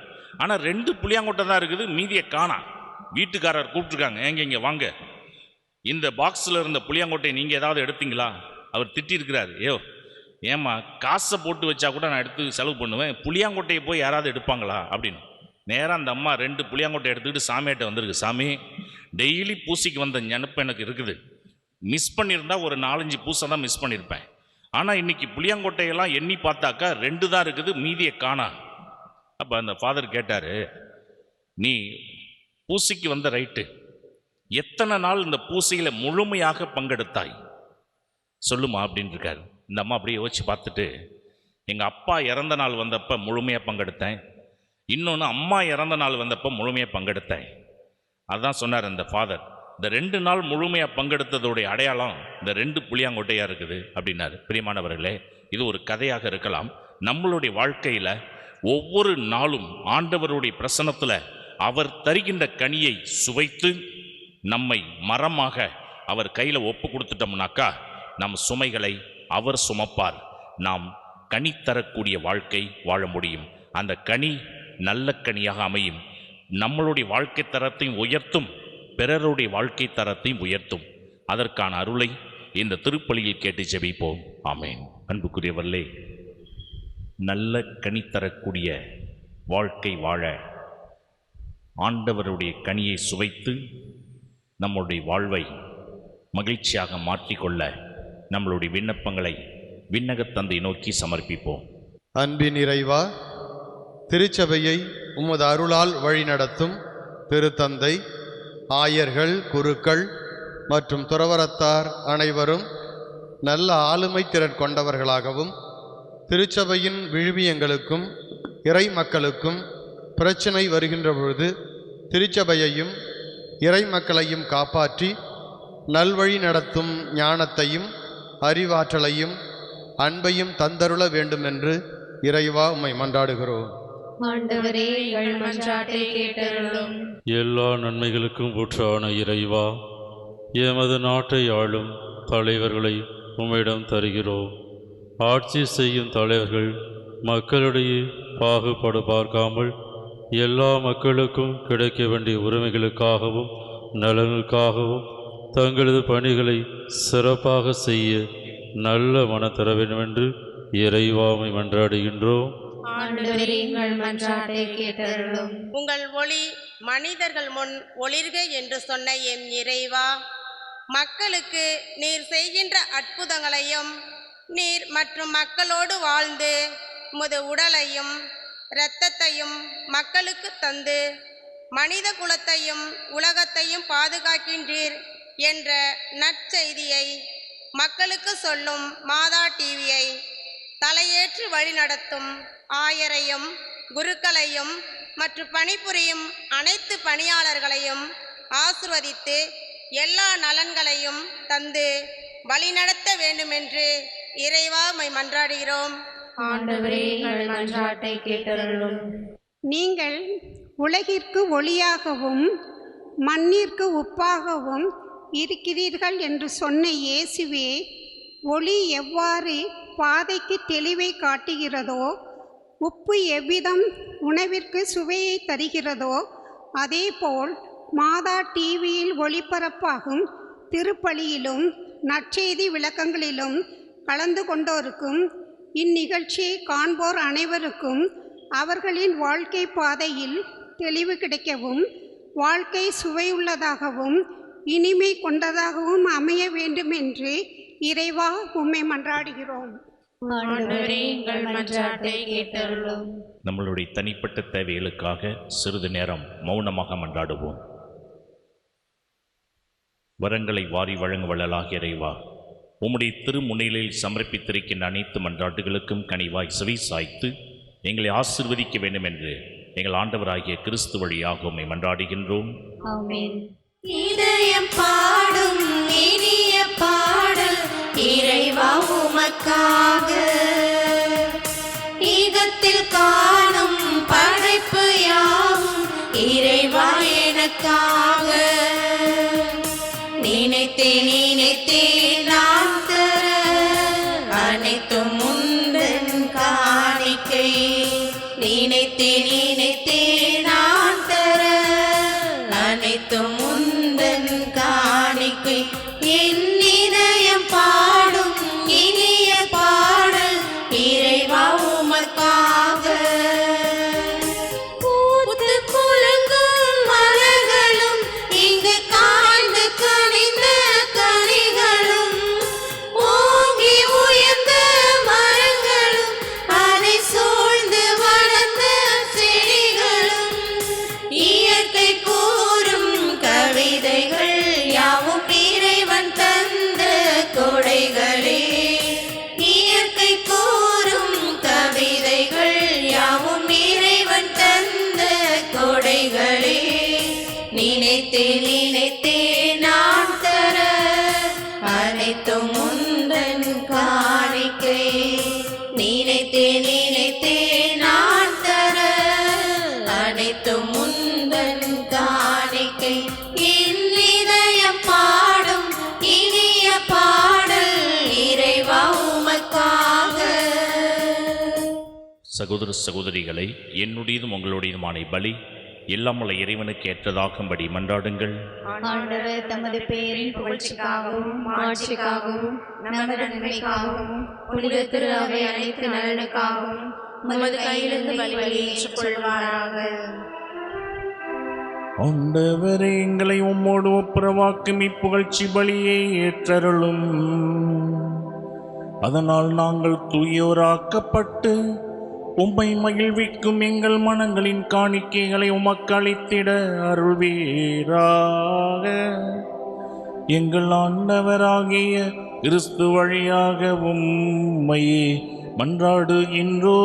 ஆனால் 2 புளியாங்கொட்டை தான் இருக்குது, மீதியை காணா. வீட்டுக்காரர் கூப்பிட்டுருக்காங்க, இங்கே வாங்க, இந்த பாக்ஸில் இருந்த புளியாங்கொட்டையை நீங்கள் ஏதாவது எடுத்தீங்களா? அவர் திட்டிருக்கிறார், ஏம்மா காசை போட்டு வச்சா கூட நான் எடுத்து செலவு பண்ணுவேன், புளியாங்கொட்டையை போய் யாராவது எடுப்பாங்களா அப்படின்னு. நேராக அந்த அம்மா 2 புளியாங்கொட்டை எடுத்துக்கிட்டு சாமியாட்ட வந்திருக்கு. சாமி, டெய்லி பூசைக்கு வந்த நினப்பு எனக்கு இருக்குது, மிஸ் பண்ணியிருந்தா ஒரு 4-5 பூசை தான் மிஸ் பண்ணியிருப்பேன். ஆனால் இன்னைக்கு புளியாங்கொட்டையெல்லாம் எண்ணி பார்த்தாக்கா 2 தான் இருக்குது, மீதியை காணா. அப்போ அந்த ஃபாதர் கேட்டார், நீ பூசைக்கு வந்த ரைட்டு, எத்தனை நாள் இந்த பூசையில் முழுமையாக பங்கெடுத்தாய் சொல்லுமா அப்படின்னு இருக்காரு. இந்த அம்மா அப்படியே யோசிச்சு பார்த்துட்டு, எங்கள் அப்பா இறந்த நாள் வந்தப்போ முழுமையாக பங்கெடுத்தேன், இன்னொன்று அம்மா இறந்த நாள் வந்தப்போ முழுமையாக பங்கெடுத்தேன். அதுதான் சொன்னார் அந்த ஃபாதர், இந்த 2 நாள் முழுமையாக பங்கெடுத்ததோடைய அடையாளம் இந்த 2 புளியாங்கொட்டையாக இருக்குது அப்படின்னாரு. பிரியமானவர்களே, இது ஒரு கதையாக இருக்கலாம். நம்மளுடைய வாழ்க்கையில் ஒவ்வொரு நாளும் ஆண்டவருடைய பிரசன்னத்தில் அவர் தருகின்ற கனியை சுவைத்து நம்மை மரமாக அவர் கையில் ஒப்பு கொடுத்துட்டோம்னாக்கா நம் சுமைகளை அவர் சுமப்பார். நாம் கனி தரக்கூடிய வாழ்க்கை வாழ முடியும். அந்த கனி நல்ல கனியாக அமையும். நம்மளுடைய வாழ்க்கை தரத்தையும் உயர்த்தும், பிறருடைய வாழ்க்கை தரத்தையும் உயர்த்தும். அதற்கான அருளை இந்த திருப்பலியில் கேட்டு ஜெபிப்போம். ஆமென். அன்புக்குரியவர்களே, நல்ல கனி தரக்கூடிய வாழ்க்கை வாழ ஆண்டவருடைய கனியை சுவைத்து நம்முடைய வாழ்வை மகிழ்ச்சியாக மாற்றிக்கொள்ள நம்மளுடைய விண்ணப்பங்களை விண்ணகத் தந்தை நோக்கி சமர்ப்பிப்போம். அன்பின் இறைவா, திருச்சபையை உமது அருளால் வழிநடத்தும் திருத்தந்தை, ஆயர்கள், குருக்கள் மற்றும் துறவரத்தார் அனைவரும் நல்ல ஆளுமை திறன் கொண்டவர்களாகவும் திருச்சபையின் விழுமியங்களுக்கும் இறை மக்களுக்கும் பிரச்சனை வருகின்ற பொழுது திருச்சபையையும் இறை மக்களையும் காப்பாற்றி நல்வழி நடத்தும் ஞானத்தையும் அறிவாற்றலையும் அன்பையும் தந்தருள வேண்டும் என்று இறைவா உம்மை மன்றாடுகிறோம். ஆண்டவரே எங்கள் மன்றாட்டை கேட்டருளும். எல்லா நன்மைகளுக்கும் ஊற்றான இறைவா, எமது நாட்டை ஆளும் தலைவர்களை உம்மிடம் தருகிறோம். ஆட்சி செய்யும் தலைவர்கள் மக்களிடையே பாகுபாடு பார்க்காமல் எல்லா மக்களுக்கும் கிடைக்க வேண்டிய உரிமைகளுக்காகவும் நலனுக்காகவும் தங்களது பணிகளை சிறப்பாக செய்ய நல்ல மனம் தர வேண்டும் என்று இறைவாமை மன்றாடுகின்றோம். ஆண்டவரே எங்கள் மன்றாட்டை கேட்டருளும். உங்கள் ஒளி மனிதர்கள் முன் ஒளிர்க என்று சொன்ன எம் இறைவா, மக்களுக்கு நீர் செய்கின்ற அற்புதங்களையும் நீர் மற்றும் மக்களோடு வாழ்ந்து உமது உடலையும் இரத்தத்தையும் மக்களுக்கு தந்து மனித குலத்தையும் உலகத்தையும் பாதுகாக்கின்றீர் என்ற நற்செய்தியை மக்களுக்கு சொல்லும் மாதா டிவியை தலையேற்று வழிநடத்தும் ஆயரையும் குருக்களையும் மற்றும் பணிபுரியும் அனைத்து பணியாளர்களையும் ஆசிர்வதித்து எல்லா நலன்களையும் தந்து வழிநடத்த வேண்டுமென்று இறைவா மை மன்றாடுகிறோம். ஆண்டவரே எங்கள் மன்றாட்டை கேட்டருளும். நீங்கள் உலகிற்கு ஒளியாகவும் மண்ணிற்கு உப்பாகவும் இருக்கிறீர்கள் என்று சொன்ன இயேசுவே, ஒளி எவ்வாறு பாதைக்கு தெளிவை காட்டுகிறதோ, உப்பு எவ்விதம் உணவிற்கு சுவையை தருகிறதோ, அதேபோல் மாதா டிவியில் ஒளிபரப்பாகும் திருப்பலியிலும் நற்செய்தி விளக்கங்களிலும் கலந்து கொண்டோருக்கும் இந்நிகழ்ச்சியை காண்போர் அனைவருக்கும் அவர்களின் வாழ்க்கை பாதையில் தெளிவு கிடைக்கவும் வாழ்க்கை சுவையுள்ளதாகவும் இனிமை கொண்டதாகவும் அமைய வேண்டும் என்று இறைவா உம்மை மன்றாடுகிறோம். ஆண்டவரே எங்கள் மன்றாட்டை கேட்டருளும். நம்மளுடைய தனிப்பட்ட தேவைகளுக்காக சிறிது நேரம் மௌனமாக மன்றாடுவோம். வரங்களை வாரி வழங்க வள்ளலாகிய இறைவா, உம்முடைய திருமுன்னிலையில் சமர்ப்பித்திருக்கின்ற அனைத்து மன்றாட்டுகளுக்கும் கனிவாய் செவி சாய்த்து எங்களை ஆசீர்வதிக்க வேண்டும் என்று எங்கள் ஆண்டவராகிய கிறிஸ்து வழியாக உம்மை மன்றாடுகின்றோம். ஆமென். இதயம் பாடும் இனிய பாடல் இறைவா உமக்காக, இதத்தில் காணும் படைப்பு யாவும் இறைவா எனக்காக. நினைத்தேன் நினைத்தேன் நான் தர அனைத்தும் முந்தன் காணிக்கை. நினைத்தேன் நினைத்தேன் நான் தர அனைத்தும் முந்தன் காணிக்கை. என் இதயம் பாடும் இனிய பாடல் இறைவா உமக்காக. பூத்து குலுங்கும் மலர்களும் இங்கு காய்ந்து கனிந்த கனிகளும், ஓங்கி உயர்ந்த மரங்களும் அதை சூழ்ந்து வளர்ந்த செடிகளும், இயற்கை கூறும் கவிதைகள் யாவும் இறைவன் தந்த கொடைகளே. இயற்கை கூறும் கவிதைகள் யாவும் இறைவன் தந்த கொடைகளே. நினைத்தேன் நினைத்தேன் நான் தர அனைத்தும் முந்தன் காணிக்கை. நினைத்தேன் நினைத்தேன் நான் தர அனைத்தும் முந்தன் காணிக்கை. என் இதயம் பாடும் இனிய பாடல் இறைவா உமக்காக. சகோதர சகோதரிகளை, என்னுடையதும் உங்களுடையதுமான பலி எல்லாம் உள்ள இறைவனுக்கு ஏற்றதாகும்படி மன்றாடுங்கள். ஆண்டவர் தமது பெயரின் புகழ்ச்சிக்காகவும் மாட்சிக்காகவும் நமது நன்மைக்காகவும் புனித திரு அவை அனைத்து நலனுக்காகவும் உமது கையிலிருந்து பலி ஏற்றுக்கொள்வாராக. ஆண்டவரே, எங்களை உம்மோடு ஒப்புரவாக்கும் இப்புகழ்ச்சி பலியை ஏற்றருளும். அதனால் நாங்கள் தூயோராக்கப்பட்டு உம்மை மகிழ்விக்கும் எங்கள் மனங்களின் காணிக்கைகளை உமக்கு அளித்திட அருள்வீராக. எங்கள் ஆண்டவராகிய கிறிஸ்து வழியாக உம்மை மன்றாடுகின்றோ.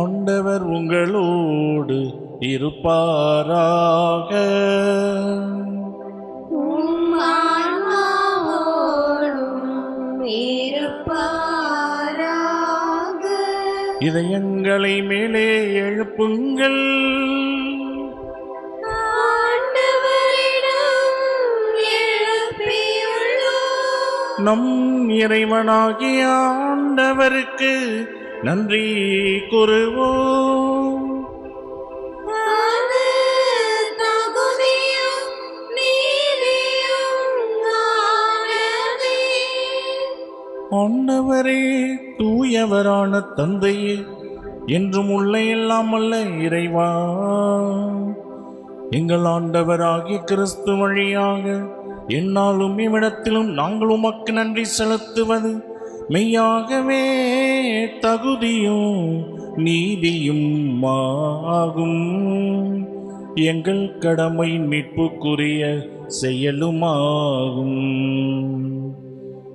ஆண்டவர் உங்களோடு இருப்பாராக. உம் ஆன்மாவோடும் இதயங்களை மேலே எழுப்புங்கள். நம் இறைவனாகிய ஆண்டவருக்கு நன்றி கூறுவோம். ஆண்டவரே, தூயவரான தந்தையே, என்றும் உள்ள எல்லாம் அல்ல இறைவா, எங்கள் ஆண்டவராகிய கிறிஸ்து வழியாக என்னாலும் இவ்விடத்திலும் நாங்கள் உமக்கு நன்றி செலுத்துவது மெய்யாகவே தகுதியும் நீதியும் ஆகும். எங்கள் கடமை மீட்புக்குரிய செயலுமாகும்.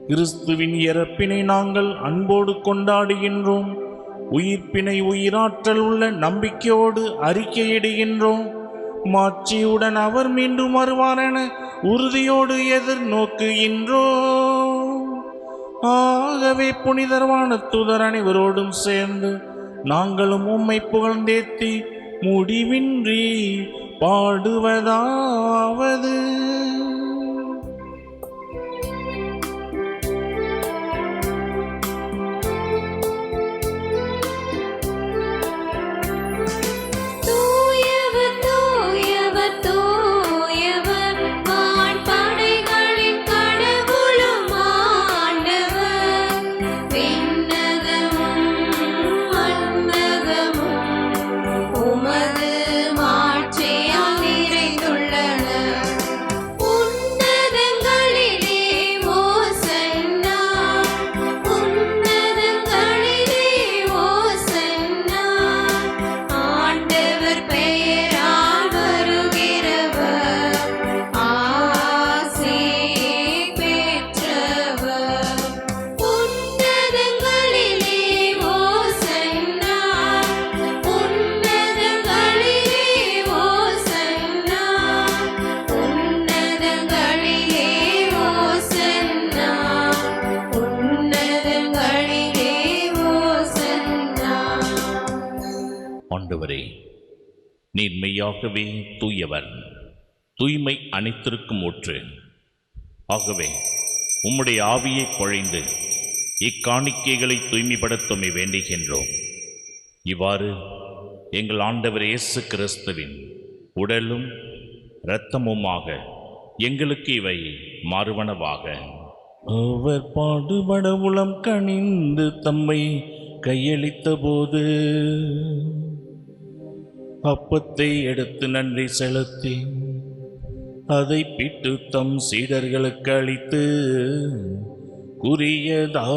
கிறிஸ்துவின் இறப்பினை நாங்கள் அன்போடு கொண்டாடுகின்றோம். உயிர்ப்பினை உயிராற்றல் உள்ள நம்பிக்கையோடு அறிக்கையிடுகின்றோம். மாட்சியுடன் அவர் மீண்டும் வருவாரென உறுதியோடு எதிர்நோக்குகின்றோம். ஆகவே புனிதர்வான தூதர் அனைவரோடும் சேர்ந்து நாங்களும் உம்மை புகழ்ந்தேத்தி முடிவின்றி பாடுவதாவது: ஆண்டவரே, நீர் மெய்யாகவே தூயவர், தூய்மை அனைத்திற்கும் ஊற்று. ஆகவே உம்முடைய ஆவியை பொழிந்து இக்காணிக்கைகளை தூய்மைப்படுத்தமை வேண்டுகின்றோம். இவ்வாறு எங்கள் ஆண்டவர் இயேசு கிறிஸ்துவின் உடலும் இரத்தமுமாக எங்களுக்கு இவை மாறுவனவாக. அவர் பாடுபட உளம் கனிந்து தம்மை கையளித்த போது அப்பத்தை எடுத்து நன்றி செலுத்தி அதை பிட்டு தம் சீடர்களுக்கு அளித்து கூறியதாவது: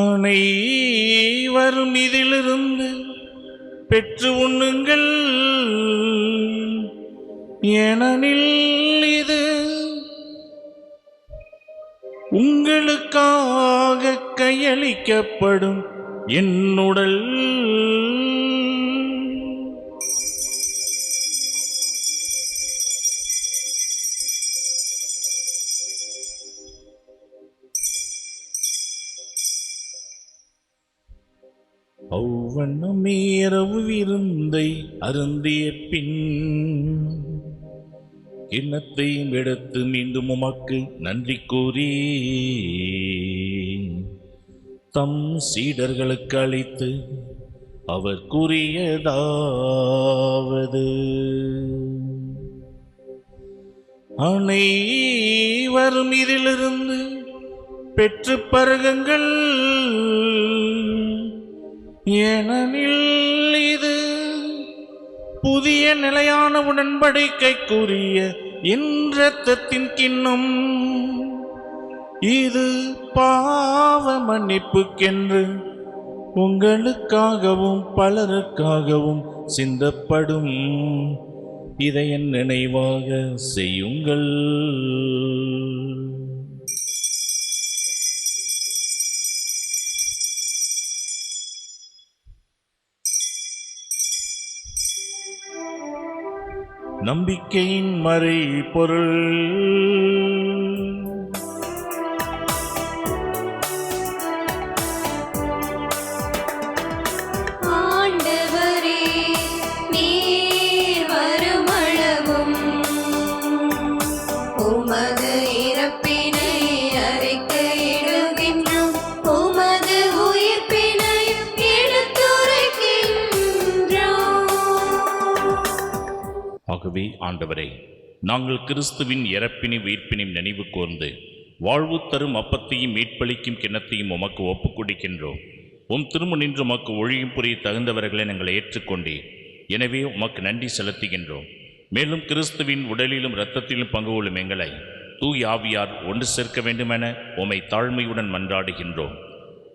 அனைவரும் இதிலிருந்து பெற்று உண்ணுங்கள், ஏனெனில் இது உங்களுக்காக கையளிக்கப்படும் என் உடல். அவ்வண்ணமே இரவு விருந்தை அருந்திய பின் கிண்ணத்தையும் எடுத்து மீண்டும் உமக்கு நன்றி கூறி தம் சீடர்களுக்கு அளித்து அவர் கூறியதாவது: அனைவரும் இதிலிருந்து பெற்று பருகுங்கள், ஏனெனில் இது புதிய நிலையான உடன்படிக்கைக்குரிய என் இரத்தத்தின் கிண்ணம். இது பாவ மன்னிப்புக்கென்று உங்களுக்காகவும் பலருக்காகவும் சிந்தப்படும். இதை என் நினைவாக செய்யுங்கள். நம்பிக்கையின் மறை பொருள். ஆகவே ஆண்டவரே, நாங்கள் கிறிஸ்துவின் இறப்பினை உயிர்ப்பினையும் நினைவு கூர்ந்து வாழ்வு தரும் அப்பத்தையும் மீட்பளிக்கும் கிண்ணத்தையும் உமக்கு ஒப்புக் கொடுக்கின்றோம். திரும்ப நின்று உமக்கு ஒழியும் புரிய தகுந்தவர்களை நாங்கள் ஏற்றுக்கொண்டீர். எனவே உமக்கு நன்றி செலுத்துகின்றோம். மேலும் கிறிஸ்துவின் உடலிலும் இரத்தத்திலும் பங்கு கொள்ளும் எங்களை தூய் ஆவியார் ஒன்று சேர்க்க வேண்டுமென உம்மை தாழ்மையுடன் மன்றாடுகின்றோம்.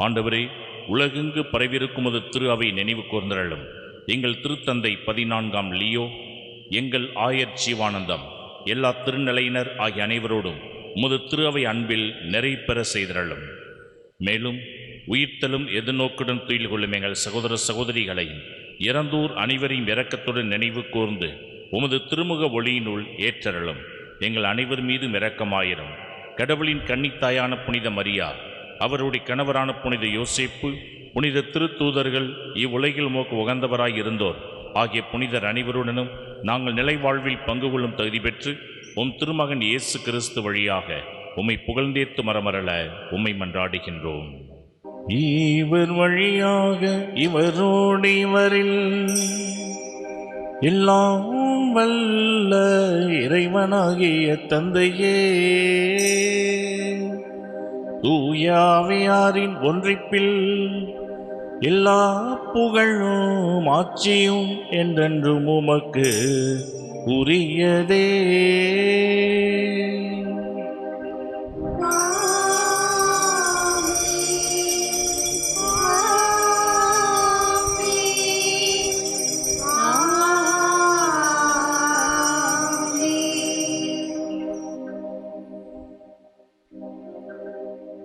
ஆண்டவரே, உலகெங்கு பரவியிருக்கும் திரு அவை நினைவு கூர்ந்தருளும். எங்கள் திருத்தந்தை 14ஆம் லியோ, எங்கள் ஆயர் ஜீவானந்தம், எல்லா திருநிலையினர் ஆகிய அனைவரோடும் உமது திரு அவை அன்பில் நிறைப்பெற செய்தருளும். மேலும் உயிர்த்தலும் எதிர்நோக்குடன் துயில் கொள்ளும் எங்கள் சகோதர சகோதரிகளையும் இறந்தோர் அனைவரையும் இரக்கத்துடன் நினைவு கூர்ந்து உமது திருமுக ஒளியினுள் ஏற்றருளும். எங்கள் அனைவர் மீதும் இரக்கமாயிரும். கடவுளின் கன்னித்தாயான புனித மரியா, அவருடைய கணவரான புனித யோசேப்பு, புனித திருத்தூதர்கள், இவ்வுலகில் உமக்கு உகந்தவராய் இருந்தோர் ஆகிய புனிதர் அனைவருடனும் நாங்கள் நிலை வாழ்வில் பங்கு கொள்ளும் தகுதி பெற்று திருமகன் இயேசு கிறிஸ்து வழியாக உம்மை புகழ்ந்தேத்து மரமரல உம்மை மன்றாடுகின்றோம். இவர் வழியாக இவரோடு இவரில் எல்லாம் வல்ல இறைவனாகிய தந்தையே, தூய ஆவியாரின் ஒன்றிப்பில் எல்லா புகழும் ஆட்சியும் என்றென்றும் உமக்கு உரியதே.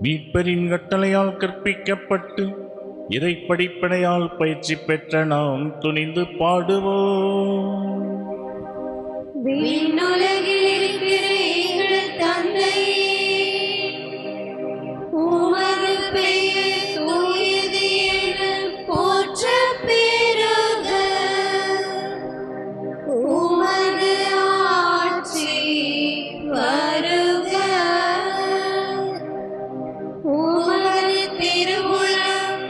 மீட்பரின் கட்டளையால் கற்பிக்கப்பட்டு இறை படிப்படையால் பயிற்சி பெற்ற நாம் துணிந்து பாடுவோம். விண்ணுலகில் இருக்கிற எங்கள் தந்தையே, உமது பெயர் தூயது என போற்றப் பெறுக. உமது ஆட்சி வருக. உமது திருவுளம்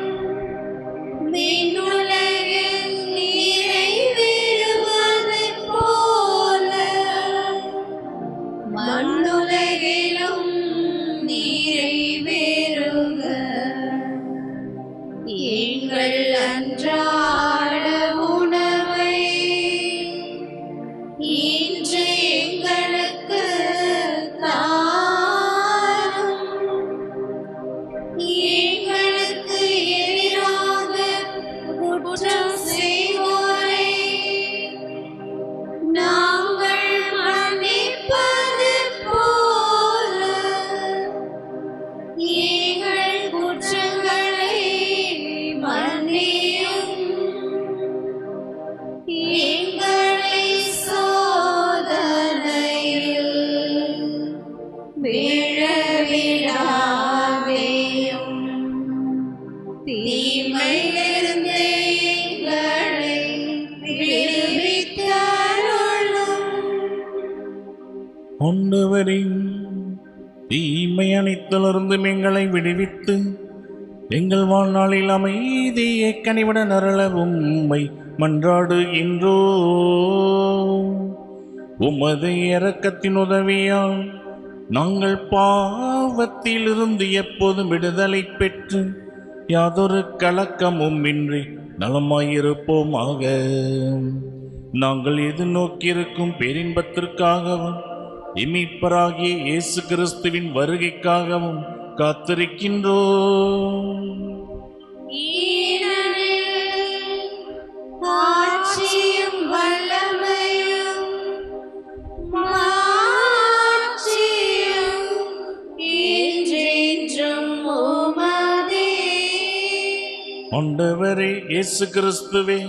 விண்ணுலகில் நிறைவேறுவது போல மண்ணுலகிலும் நிறைவேறுக. எங்கள் அன்றாட உணவை இன்று எங்களுக்கு தாரும். எங்களுக்கு எதிராக குற்றம் செய்வோரை நாங்கள் மன்னிப்பது போல எங்கள் குற்றங்களை மன்னியும். எங்களை சோதனையில் விழவிடாதேயும், தீமையிலிருந்து எங்களை விடுவித்தருளும். ஆண்டவரின் தீமை அனைத்திலிருந்து எங்களை விடுவித்து எங்கள் வாழ்நாளில் அமைதியை கனிவுடன் அருள உம்மை மன்றாடுகின்றோம். உமது இரக்கத்தின் உதவியால் நாங்கள் பாவத்திலிருந்து எப்போதும் விடுதலை பெற்று யாதொரு கலக்கமும் இன்றி நலமாயிருப்போமாக. நாங்கள் எதிர்நோக்கியிருக்கும் பேரின்பத்திற்காகவும் இமீட்பராகிய இயேசு கிறிஸ்துவின் வருகைக்காகவும் காத்திருக்கின்றோம். ஆட்சியும் வல்லமையும் மாட்சியும் என்றென்றும் உமதே. ஆண்டவரே இயேசு கிறிஸ்துவே,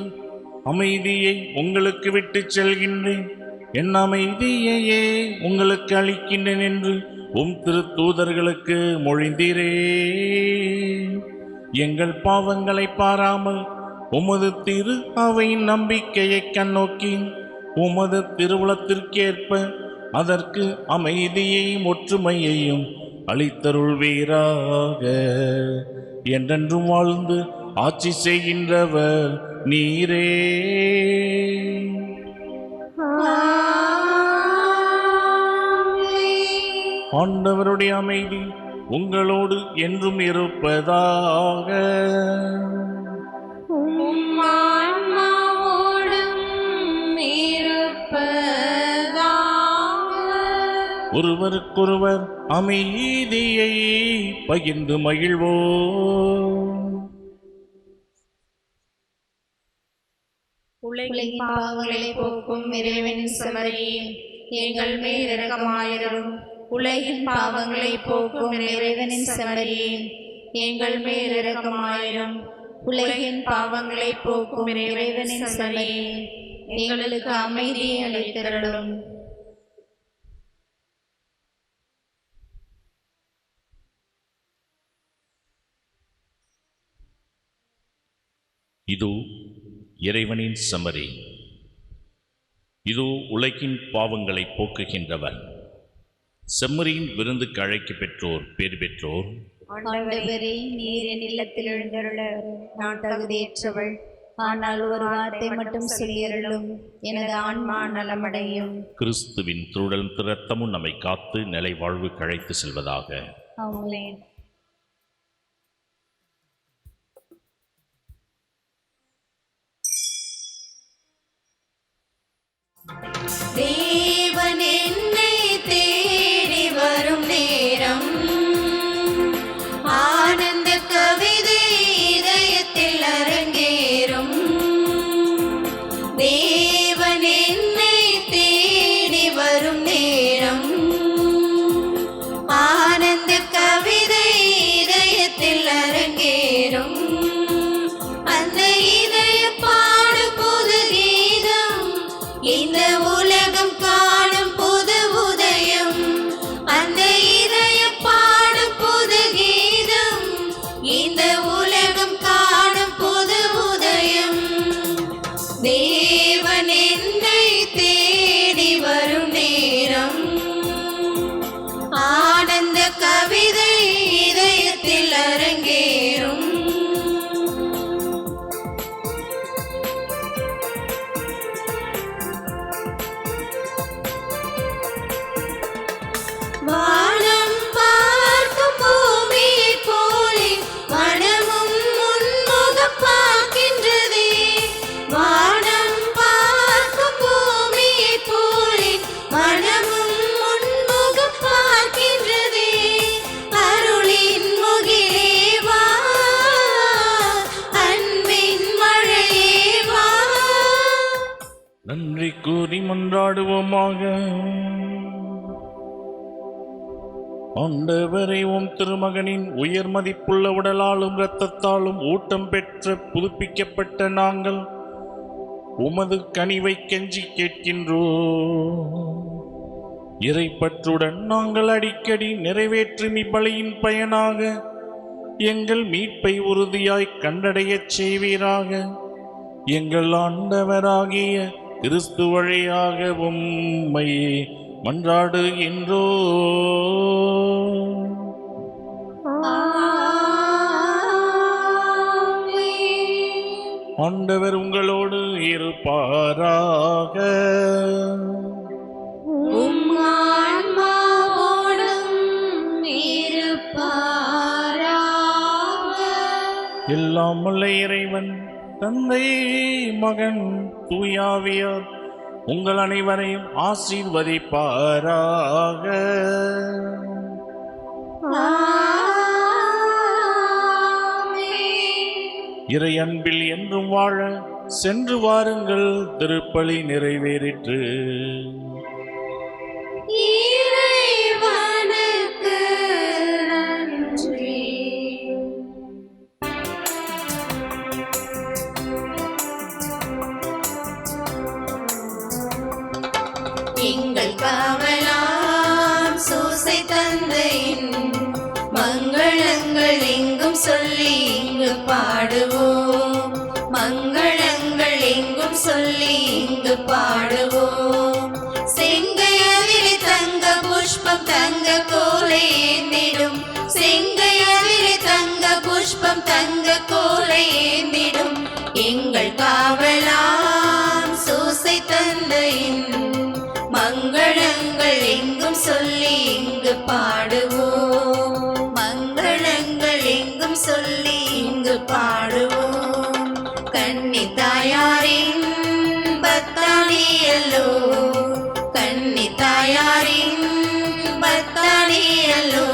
அமைதியை உங்களுக்கு விட்டுச் செல்கின்றேன், என் அமைதியையே உங்களுக்கு அளிக்கின்றேன் என்று திருத்தூதர்களுக்கு மொழிந்தீரே. எங்கள் பாவங்களை பாராமல் உமது திரு அவையின் நம்பிக்கையை கண்ணோக்கி உமது திருவுளத்திற்கேற்ப அதற்கு அமைதியையும் ஒற்றுமையையும் அளித்தருள்வீராக. என்றென்றும் வாழ்ந்து ஆட்சி செய்கின்றவர் நீரே. ஆண்டவருடைய அமைதி உங்களோடு என்றும் இருப்பதாக. ஒருவருக்கொருவர் அமைதியை பகிர்ந்து மகிழ்வோம். உலகின் பாவங்களை போக்கும் இறைவனின் செம்மறியே, எங்கள் மேல் இரக்கமாயிரும். உலகின் பாவங்களை போக்கும் இறைவனின் செம்மறியே, எங்கள் மேல் இரக்கமாயிரும். உலகின் பாவங்களை போக்கும் இறைவனின் செம்மறியே, எங்களுக்கு அமைதியை அளித்தருளும். இதோ இறைவனின் செம்மறி, இதோ உலகின் பாவங்களை போக்குகின்றவர். செம்மறியின் விருந்துக்கு அழைக்க பெற்றோர் பேர் பெற்றோர். ஆண்டவரே, நீர் என் இல்லத்தில் எழுந்தருள நான் தகுதியற்றவள். ஆனால் ஒரு வார்த்தை மட்டும் சொல்லியருளும், எனது ஆன்மா நலமடையும். கிறிஸ்துவின் திருடலும் இரத்தமும் நம்மை காத்து நிலை வாழ்வுக்கு அழைத்து செல்வதாக. ஆமென். தேவன் என்னை தேடி வரும் நேரம், ஆனந்த கவிதை இதயத்தில் அரங்கேறும். தேவன் என்னை தேடி வரும் நேரம், ஆனந்த கவிதை இதயத்தில் அரங்கேறும். அந்த இதய பாடு புது கீதம், இந்த உலகம் காணும் புது உதயம். அந்த இதய பாடும் புது கீதம், இந்த உலகம் காணும் புது உதயம். தேவன் என்னை தேடி வரும் நேரம், ஆனந்த கவிதை இதயத்தில் அரங்கேறும். வானம் பார்க்கும் பூமியைப் போலே மனமும் உன்முகம் பார்க்கின்றதே. வானம் பார்க்கும் பூமியைப் போலே மனமும் உன்முகம் பார்க்கின்றதே. அருளின் முகிலே வா, அன்பின் மழையே வா. நன்றி கூறி மன்றாடுவோமாக. ஆண்டவரை, உம் திருமகனின் உயர் மதிப்புள்ள உடலாலும் இரத்தத்தாலும் ஊட்டம் பெற்ற புதுப்பிக்கப்பட்ட நாங்கள் உமது கனிவை கெஞ்சி கேட்கின்றோம். இறைப்பற்றுடன் நாங்கள் அடிக்கடி நிறைவேற்றும் இப்பலியின் பயனாக எங்கள் மீட்பை உறுதியாய் கண்டடையச் செய்வீராக. எங்கள் ஆண்டவராகிய கிறிஸ்து வழியாக உம்மை மன்றாடுகின்றோ. ஆண்டவர் உங்களோடு இருப்பாராக. உம் ஆன்மாவோடும் இருப்பாராக. எல்லாம் வல்ல இறைவன் தந்தை, மகன், தூயாவியார் உங்கள் அனைவரையும் ஆசீர்வதிப்பாராக. இறை அன்பில் என்றும் வாழ சென்று வாருங்கள். திருப்பலி நிறைவேறிற்று. இறைவனுக்கு நன்றி. எங்கள் காவலாம் சூசை தந்தையின் மங்களங்கள் எங்கும் சொல்லி இங்கு பாடுவோம். மங்களங்கள் எங்கும் சொல்லி இங்கு பாடுவோம். செங்கையவிலே தங்க புஷ்பம் தங்க கோலை ஏந்திடும். செங்கையவிலே தங்க புஷ்பம் தங்க கோலை ஏந்திடும். எங்கள் காவலாம் சூசை தந்தையின் மங்களங்கள் எங்கும் சொல்லி இங்கு இங்கு பாடுவோம் மங்களங்கள் எங்கும் சொல்லி இங்கு பாடுவோம் கன்னி தாயாரின் பத்தாணியல்லோ கன்னி தாயாரின் பத்தாணியல்லோ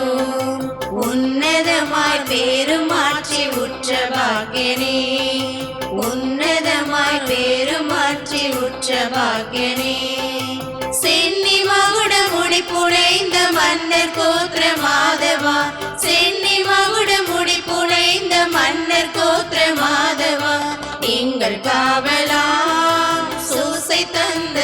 உன்னதமாய் பேருமாற்றி உற்ற பாக்கியனே உன்னதமாய் பேருமாற்றி உற்ற பாக்கியனே சென்னி மகுட முடி புனைந்த மன்னர் கோத்திர மாதவா சென்னி மகுட முடி புனைந்த மன்னர் கோத்திர மாதவா எங்கள் காவலா சூசை தந்த